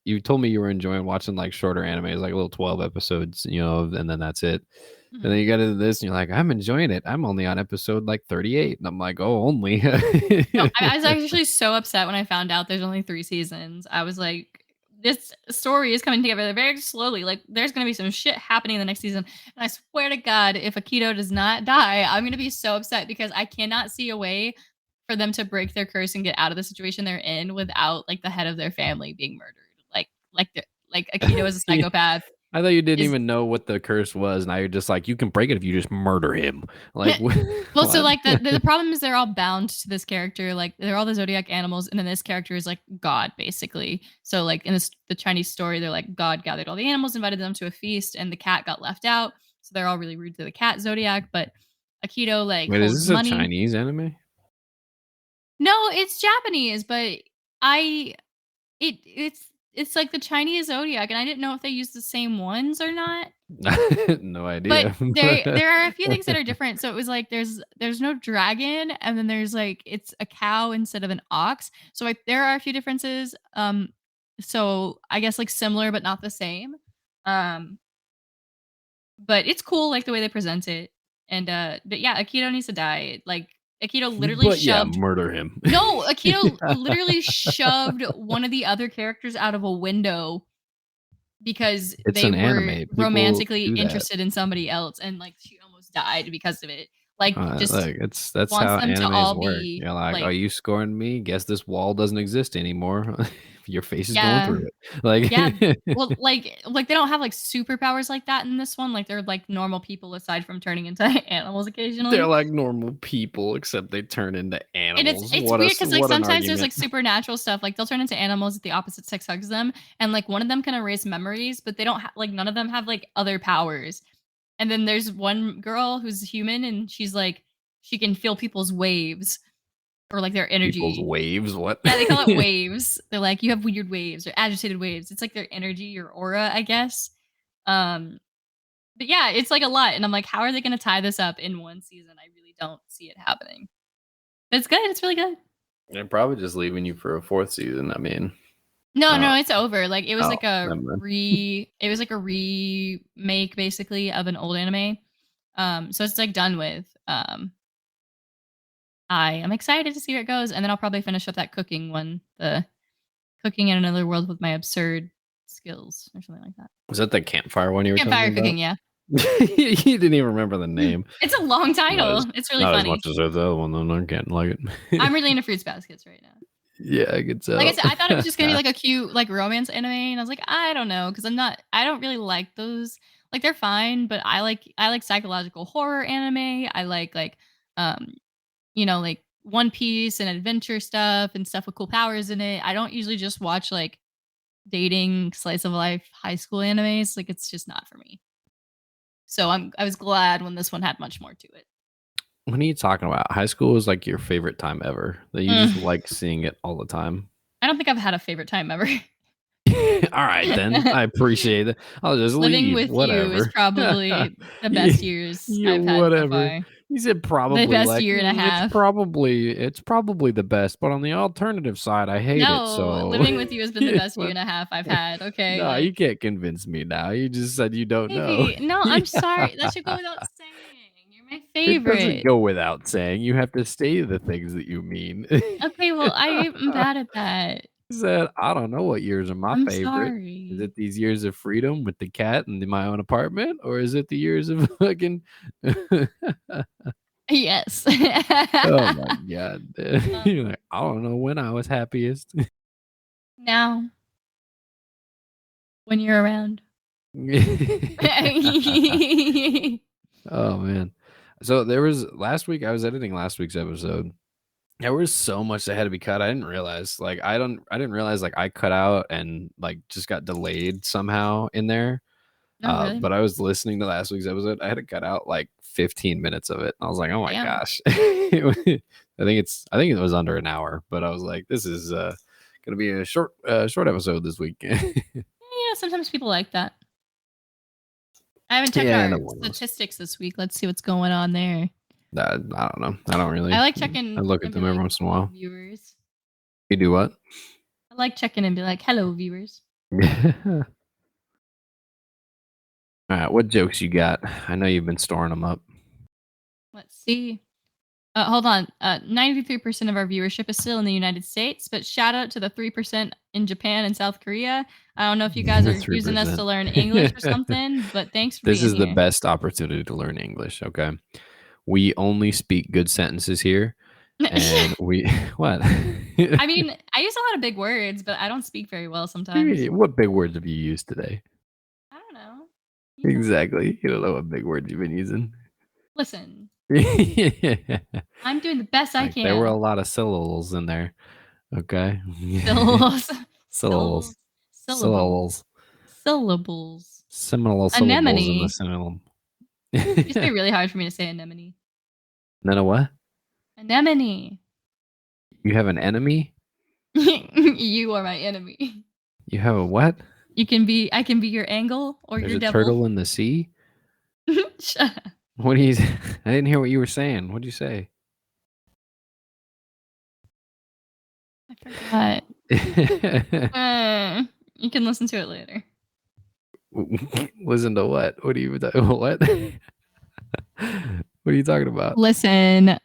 You told me you were enjoying watching like shorter animes, like little 12 episodes, and then that's it. And then Mhm. you get into this, and you're like, "I'm enjoying it. I'm only on episode like 38," and I'm like, "Oh, only." No, I was actually so upset when I found out there's only 3 seasons. I was like, this story is coming together very slowly. Like, there's gonna be some shit happening in the next season. And I swear to God, if Akito does not die, I'm gonna be so upset because I cannot see a way for them to break their curse and get out of the situation they're in without like the head of their family being murdered. Like Akito is a Yeah. psychopath. I thought you didn't Is even know what the curse was, and now you're just like, you can break it if you just murder him. Like, well, so what? like the problem is they're all bound to this character. Like they're all the zodiac animals, and then this character is like God, basically. So like in the Chinese story, they're like God gathered all the animals, invited them to a feast, and the cat got left out. So they're all really rude to the cat zodiac. But Akito like Wait, is holds this a money. Chinese anime? No, it's Japanese, but I it's like the Chinese zodiac, and I didn't know if they use the same ones or not. No But idea. there are a few things that are different. So it was like there's no dragon, and then there's like it's a cow instead of an ox. So like there are a few differences. So I guess like similar but not the same. Um, but it's cool like the way they present it. And but yeah, Akito needs to die. Like Akito literally But yeah, shoved murder him. no, Akito literally shoved one of the other characters out of a window because It's they an were anime. People romantically do that. interested in somebody else and like she almost died because of it. Like just Look, that's wants how them to animes all work. be You're like, "Are like you scoring me? Guess this wall doesn't exist anymore." Your face is going yeah, through it. Like, yeah. Well, like they don't have like superpowers like that in this one. Like they're like normal people aside from turning into animals they're occasionally. like normal people, except they turn into And animals. it's weird because like What an sometimes there's like argument. supernatural stuff. Like they'll turn into animals if the opposite sex hugs them, and like one of them can erase memories, but they don't like none of them have like other powers. And then there's one girl who's human, and she's like she can feel people's waves or like their People's energy. waves. What? Yeah, they call it waves. They're like you have weird waves or agitated waves. It's like their energy or aura, I guess. Um, but yeah, it's like a lot, and I'm like, how are they going to tie this up in one season? I really don't see it happening. But it's good. It's really good. They're probably just leaving you for a fourth season. I mean, No, uh, no, it's over. Like it was oh, like a never mind. it was like a remake basically of an old anime. So it's like done with. I am excited to see where it goes, and then I'll probably finish up that cooking one, the cooking in another world with my absurd skills or something like that. Was that the campfire one you were talking Campfire about? cooking, yeah. You didn't even remember the name. It's a long title. It's really Not as funny. much as the other one, though. I can't like it. I'm really into fruits baskets right now. Yeah, I could Like I tell. said, I thought it was just gonna be like a cute like romance anime, and I was like, I don't know, because I don't really like those. Like they're fine, but I like psychological horror anime. I like um like One Piece and adventure stuff and stuff with cool powers in it. I don't usually just watch like dating slice of life high school animes. Like it's just not for me. So I was glad when this one had much more to it. What are you talking about? High school is like your favorite time ever. That you just like seeing it all the time. I don't think I've had a favorite time ever. All right, then. I appreciate it. I'll just Living leave. with you is Whatever. probably the you, best years you I've had so whatever. far. You said The probably best like year and a half. it's probably the best, but on the alternative side, I hate it. No, So living with you has been the best year and a half I've had. Okay, no, you like can't convince me now. You just said you don't know. maybe. No, I'm sorry. That should go without saying. You're my It doesn't favorite. go without saying. You have to say the things that you mean. Okay, well, I'm bad at that. Said, I don't know what years are my I'm favorite. Is sorry. it these years of freedom with the cat and my own apartment, or is it the years of fucking? Yes. Oh my god! Um, You're like, I don't know when I was happiest. now, when you're around. Oh man! So there was last week. I was editing last week's episode. There was so much that had to be cut. I didn't realize. Like I didn't realize like I cut out and like just got delayed somehow in there. Oh, really? But I was listening to last week's episode. I had to cut out like 15 minutes of it. I was like, oh my Damn. gosh. I think it was under an hour, but I was like, this is gonna be a short episode this week. Yeah, sometimes people like that. I haven't checked Yeah, our no one knows. statistics this week. Let's see what's going on there. I don't know. I don't really. I like checking I look at and be them every like, once in a hello, while. viewers. You do what? I like checking and be like, hello, viewers. All right, what jokes you got? I know you've been storing them up. Let's see. Hold on. 93% of our viewership is still in the United States, but shout out to the 3% in Japan and South Korea. I don't know if you guys are using us to learn English or something, but thanks for This being is the here. best opportunity to learn English, okay? We only speak good sentences here. And we what? I mean, I use a lot of big words, but I don't speak very well sometimes. What big words have you used today? I don't know. Exactly. You don't know what big words you've been using. Listen, Yeah. I'm doing the best I Like there were a can. lot of syllables in there. Okay. Syllables. Syllables. Syllables. Syllables. Syllables. Similar syllables in the Anemone. syllable. It's be really hard for me to say anemone. Then a what? Anemone. You have an enemy? You are my enemy. You have a what? I can be your angle or There's your a devil. turtle in the sea? Shut up. What do you I didn't hear what you were saying. What'd you say? I forgot. You can listen to it later. Listen to what? What are you what? What are you talking about? Listen.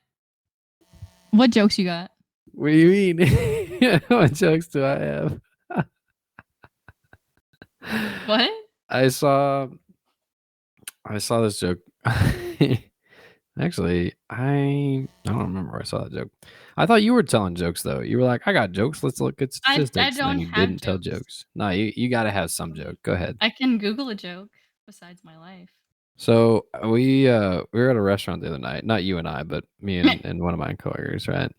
What jokes you got? What do you mean? What jokes do I have? What? I saw this joke. Actually, I don't remember where I saw that joke. I thought you were telling jokes though. You were like, I got jokes. Let's look at I statistics. And then don't you have didn't tell jokes. jokes. No, you got to have some joke. Go ahead. I can Google a joke besides my life. So we were at a restaurant the other night. Not you and I, but me and one of my coworkers, right?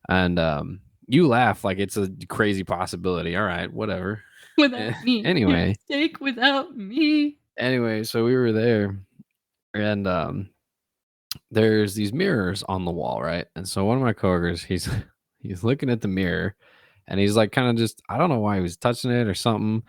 And you laugh like it's a crazy possibility. All right, whatever. Without me. Anyway. Steak without me. Anyway, so we were there and there's these mirrors on the wall, right? And so one of my coworkers, he's looking at the mirror and he's like kind of just I don't know why he was touching it or something.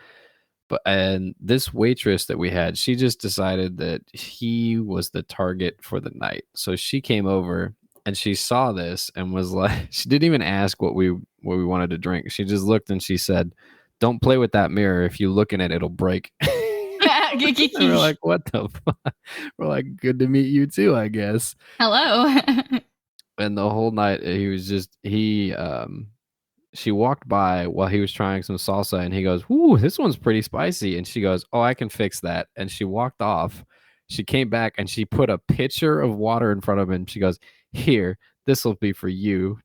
But and this waitress that we had, she just decided that he was the target for the night. So she came over and she saw this and was like, she didn't even ask what we wanted to drink. She just looked and she said, "Don't play with that mirror. If you look in it, it'll break." And we're like, "What the fuck?" We're like, "Good to meet you too, I guess." Hello. And the whole night he was just she walked by while he was trying some salsa and he goes, "Ooh, this one's pretty spicy." And she goes, "Oh, I can fix that." And she walked off. She came back and she put a pitcher of water in front of him. She goes, "Here, this will be for you."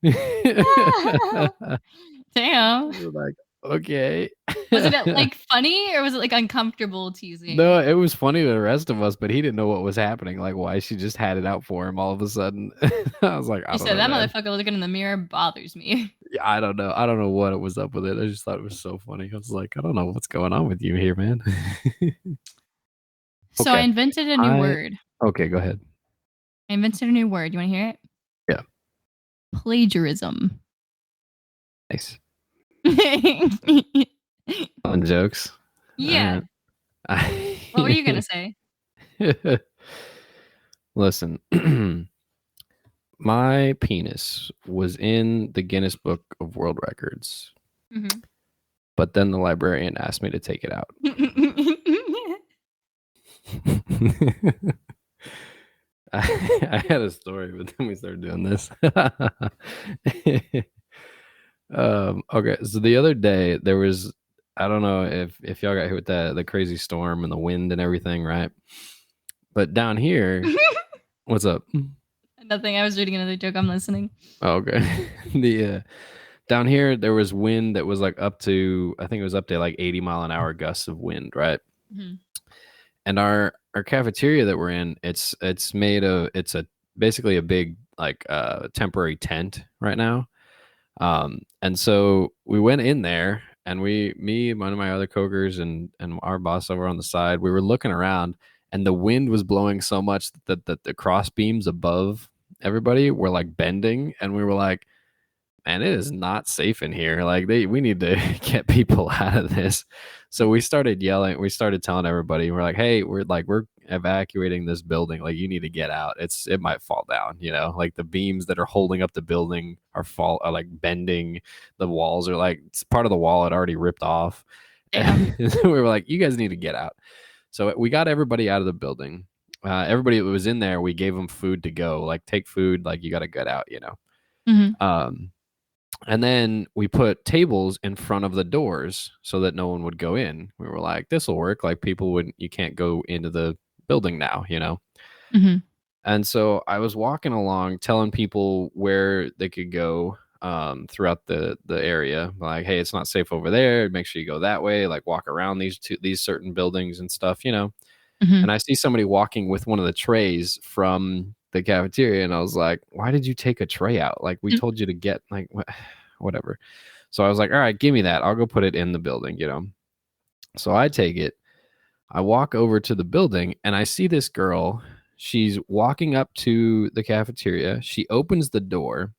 Damn. We're like, okay. Was it like funny or was it like uncomfortable teasing? No, it was funny to the rest of us, but he didn't know what was happening. Like why she just had it out for him all of a sudden. I was like, I She don't said know, that man. motherfucker looking in the mirror bothers me. Yeah, I don't know. I don't know what it was up with it. I just thought it was so funny. I was like, I don't know what's going on with you here, man. So I invented a new word. Okay, go ahead. I invented a new word. You want to hear it? Yeah. Plagiarism. Nice. Yeah. Fun jokes. All What were you going to say? Listen, my penis was in the Guinness Book of World Records, but then the librarian asked me to take it out. I had a story, but then we started doing this. Okay, so the other day there was, I don't know if y'all got hit with the crazy storm and the wind and everything, right? But down here, what's up? Nothing. I was reading another joke. I'm listening. Oh, okay. The down here there was wind that was like up to, I think it was up to like 80-mile-an-hour gusts of wind, right? And our cafeteria that we're in, it's made of, it's a basically a big like temporary tent right now. And so we went in there and me, one of my other coworkers and our boss over on the side, we were looking around and the wind was blowing so much that the cross beams above everybody were like bending. And we were like, man, it is not safe in here. Like we need to get people out of this. So we started yelling. We started telling everybody, we're like, hey, we're evacuating this building. Like you need to get out. It might fall down, like the beams that are holding up the building are like bending. The walls are like, it's part of the wall had already ripped off. And so we were like, you guys need to get out. So we got everybody out of the building. Everybody that was in there, we gave them food to go, like take food, like you got to get out, And then we put tables in front of the doors so that no one would go in. We were like, this will work. Like people wouldn't, you can't go into the building now, And so I was walking along telling people where they could go throughout the area. Like, hey, it's not safe over there. Make sure you go that way. Like walk around these certain buildings and stuff, And I see somebody walking with one of the trays from the cafeteria, and I was like, why did you take a tray out? Like we told you to get, like, whatever. So I was like, all right, give me that. I'll go put it in the building, So I take it. I walk over to the building and I see this girl. She's walking up to the cafeteria. She opens the door,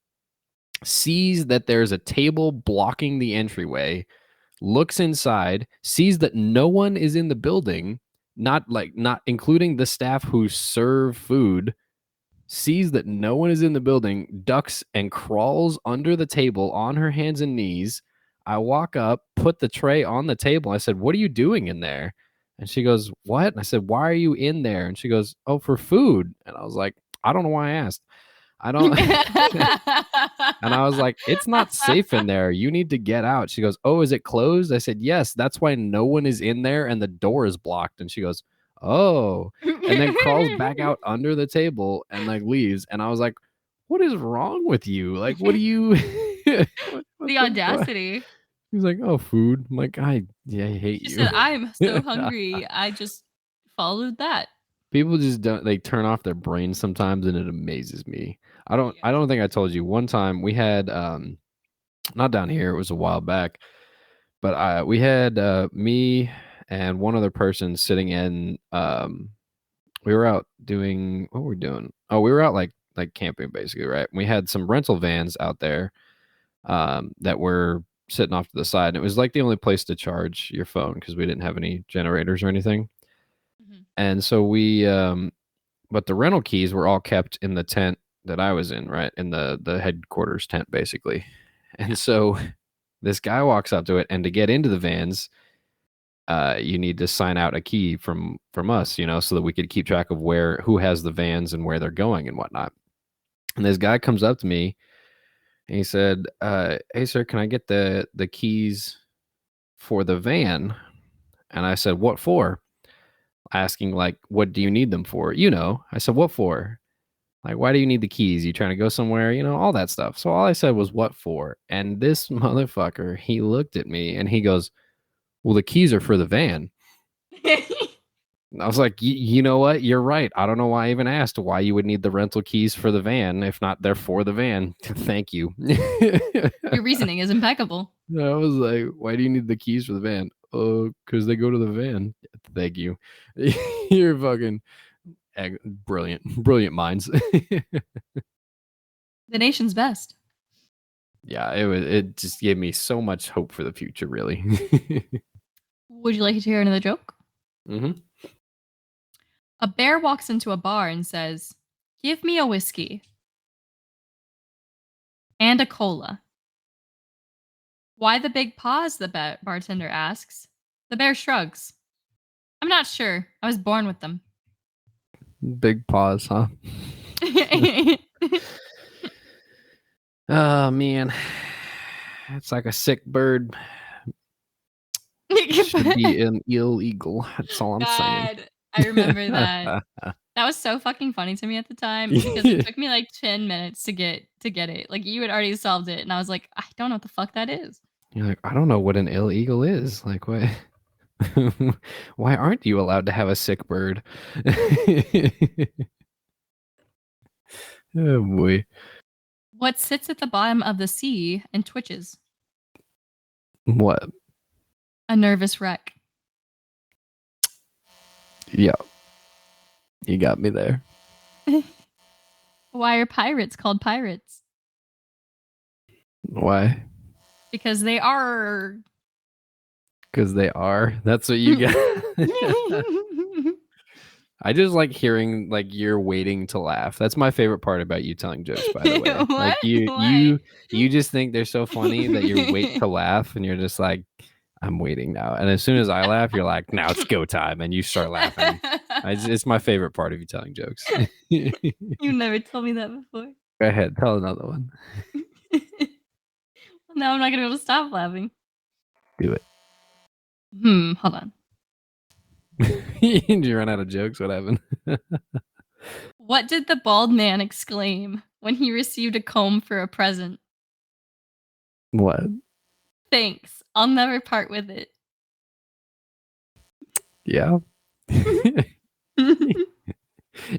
sees that there's a table blocking the entryway, looks inside, sees that no one is in the building, not including the staff who serve food, sees that no one is in the building, ducks and crawls under the table on her hands and knees. I walk up, put the tray on the table. I said, what are you doing in there? And she goes, what? And I said, why are you in there? And she goes, oh, for food. And I was like, I don't know why I asked. I don't. And I was like, it's not safe in there. You need to get out. She goes, oh, is it closed? I said, yes, that's why no one is in there and the door is blocked. And she goes, oh, and then crawls back out under the table and like leaves. And I was like, what is wrong with you? Like, what do you the audacity? He's like, oh, food. I'm like, I hate you. She said, I'm so hungry. I just followed that. People just don't, they turn off their brains sometimes, and it amazes me. I don't think I told you one time we had not down here, it was a while back, but we had me and one other person sitting in we were out doing, what were we doing? Oh, we were out like camping basically, right? We had some rental vans out there that were sitting off to the side. And it was like the only place to charge your phone because we didn't have any generators or anything. And so we but the rental keys were all kept in the tent that I was in, right? In the headquarters tent basically. And so this guy walks up to it, and to get into the vans, you need to sign out a key from us, so that we could keep track of who has the vans and where they're going and whatnot. And this guy comes up to me and he said, hey sir, can I get the keys for the van? And I said, what for? Asking like, what do you need them for? I said, what for? Like, why do you need the keys? You trying to go somewhere? All that stuff. So all I said was, what for? And this motherfucker, he looked at me and he goes, well, the keys are for the van. I was like, you know what? You're right. I don't know why I even asked why you would need the rental keys for the van. If not, they're for the van. Thank you. Your reasoning is impeccable. I was like, why do you need the keys for the van? Because they go to the van. Thank you. You're fucking brilliant minds. The nation's best. Yeah, it just gave me so much hope for the future, really. Would you like to hear another joke? Mm-hmm. A bear walks into a bar and says, "Give me a whiskey and a cola." "Why the big pause?" the bartender asks. The bear shrugs. "I'm not sure. I was born with them." Big pause, huh? Oh man, it's like a sick bird. Should be an illegal. That's all I'm saying. I remember that. That was so fucking funny to me at the time because it took me like 10 minutes to get it. Like you had already solved it, and I was like, I don't know what the fuck that is. You're like, I don't know what an illegal is. Like, what? Why aren't you allowed to have a sick bird? Oh boy. What sits at the bottom of the sea and twitches? What? A nervous wreck. Yeah. You got me there. Why are pirates called pirates? Why? Because they are. Because they are. That's what you get. I just like hearing like you're waiting to laugh. That's my favorite part about you telling jokes, by the way. Like you just think they're so funny that you wait to laugh and you're just like, I'm waiting now. And as soon as I laugh, you're like, now it's go time, and you start laughing. It's my favorite part of you telling jokes. You never told me that before. Go ahead, tell another one. Now I'm not gonna be able to stop laughing. Do it. Hold on. Did you run out of jokes? What happened? What did the bald man exclaim when he received a comb for a present? What? "Thanks. I'll never part with it." Yeah.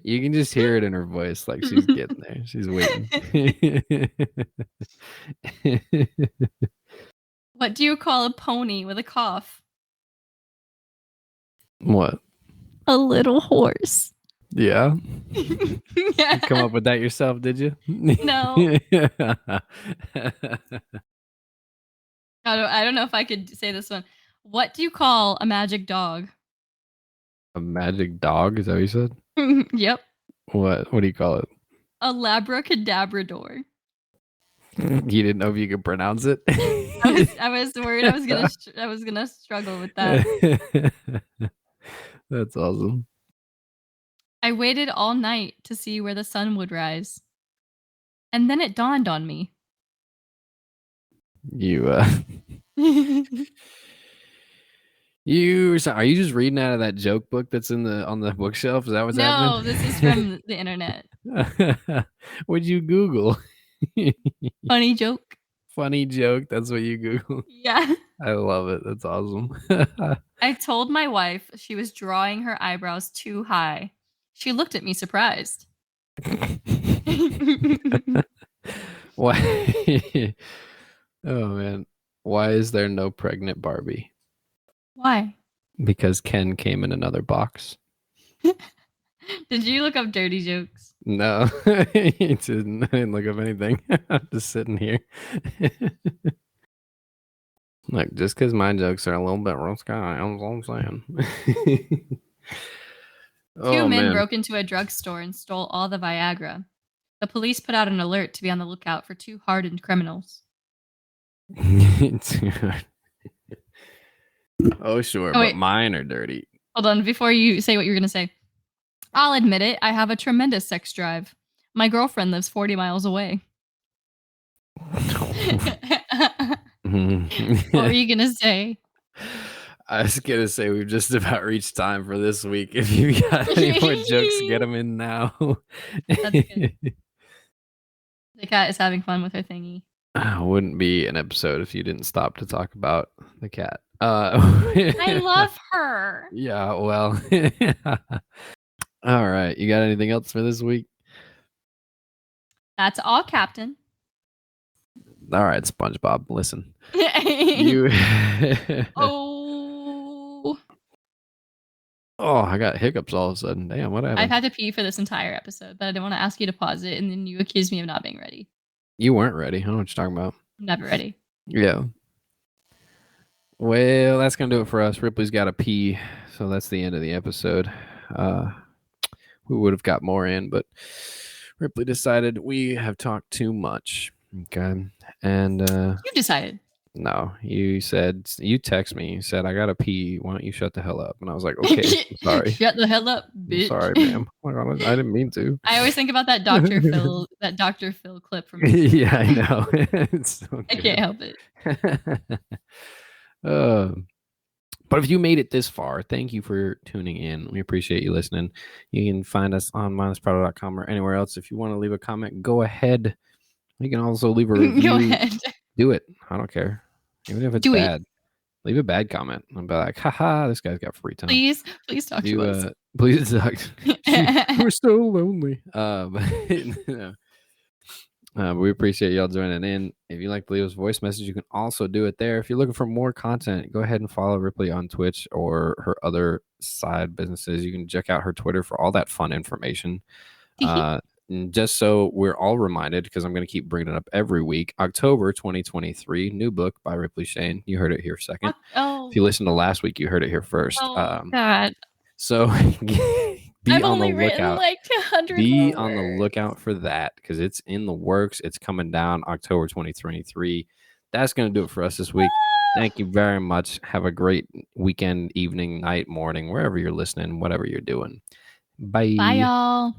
You can just hear it in her voice, like she's getting there. She's waiting. What do you call a pony with a cough? What? A little horse. Yeah. Yeah. You come up with that yourself, did you? No. I don't know if I could say this one. What do you call a magic dog? A magic dog? Is that what you said? Yep. What do you call it? A labracadabrador. You didn't know if you could pronounce it? I was worried I was gonna struggle with that. That's awesome. I waited all night to see where the sun would rise. And then it dawned on me. Are you just reading out of that joke book that's on the bookshelf? Is that what's happening? No, this is from the internet. What'd you Google? Funny joke. Funny joke. That's what you Google. Yeah. I love it. That's awesome. I told my wife she was drawing her eyebrows too high. She looked at me surprised. Why? Oh man. Why is there no pregnant Barbie? Why? Because Ken came in another box. Did you look up dirty jokes? No, I didn't look up anything. I'm just sitting here. Look, just because my jokes are a little bit rough, that's all I'm saying. Two men broke into a drugstore and stole all the Viagra. The police put out an alert to be on the lookout for two hardened criminals. Oh, sure, but mine are dirty. Hold on, before you say what you're going to say. I'll admit it, I have a tremendous sex drive. My girlfriend lives 40 miles away. What were you going to say? I was going to say we've just about reached time for this week. If you got any more jokes, get them in now. That's good. The cat is having fun with her thingy. Wouldn't be an episode if you didn't stop to talk about the cat. I love her. Yeah, well. All right. You got anything else for this week? That's all, Captain. All right, SpongeBob, listen. Oh. Oh, I got hiccups all of a sudden. Damn, what happened? I've had to pee for this entire episode, but I didn't want to ask you to pause it, and then you accused me of not being ready. You weren't ready. I don't know what you're talking about. I'm never ready. Yeah. Well, that's gonna do it for us. Ripley's got to pee, so that's the end of the episode. We would have got more in, but Ripley decided we have talked too much. Okay, and You decided. no, you text me. You said I gotta pee. Why don't you shut the hell up? And I was like, okay, sorry. Shut the hell up, bitch. I'm sorry, ma'am. I didn't mean to. I always think about that Dr. Phil clip from. Yeah, I know. It's so I can't help it. But if you made it this far, thank you for tuning in. We appreciate you listening. You can find us on mindlessprado.com or anywhere else. If you want to leave a comment, go ahead. You can also leave a review. Go ahead. Do it. I don't care. Even if it's bad. Leave a bad comment. I'll be like, haha, this guy's got free time. Please talk to us. Please talk. We're so lonely. We appreciate y'all joining in. If you like to leave us a voice message, you can also do it there. If you're looking for more content, go ahead and follow Ripley on Twitch or her other side businesses. You can check out her Twitter for all that fun information. Just so we're all reminded, because I'm going to keep bringing it up every week, October 2023, new book by Ripley Shane. You heard it here second. If you listened to last week, you heard it here first. God. So be I've on the only lookout. Like 200 be on the lookout for that, because it's in the works. It's coming down October 2023. That's going to do it for us this week. Thank you very much. Have a great weekend, evening, night, morning, wherever you're listening, whatever you're doing. Bye. Bye, y'all.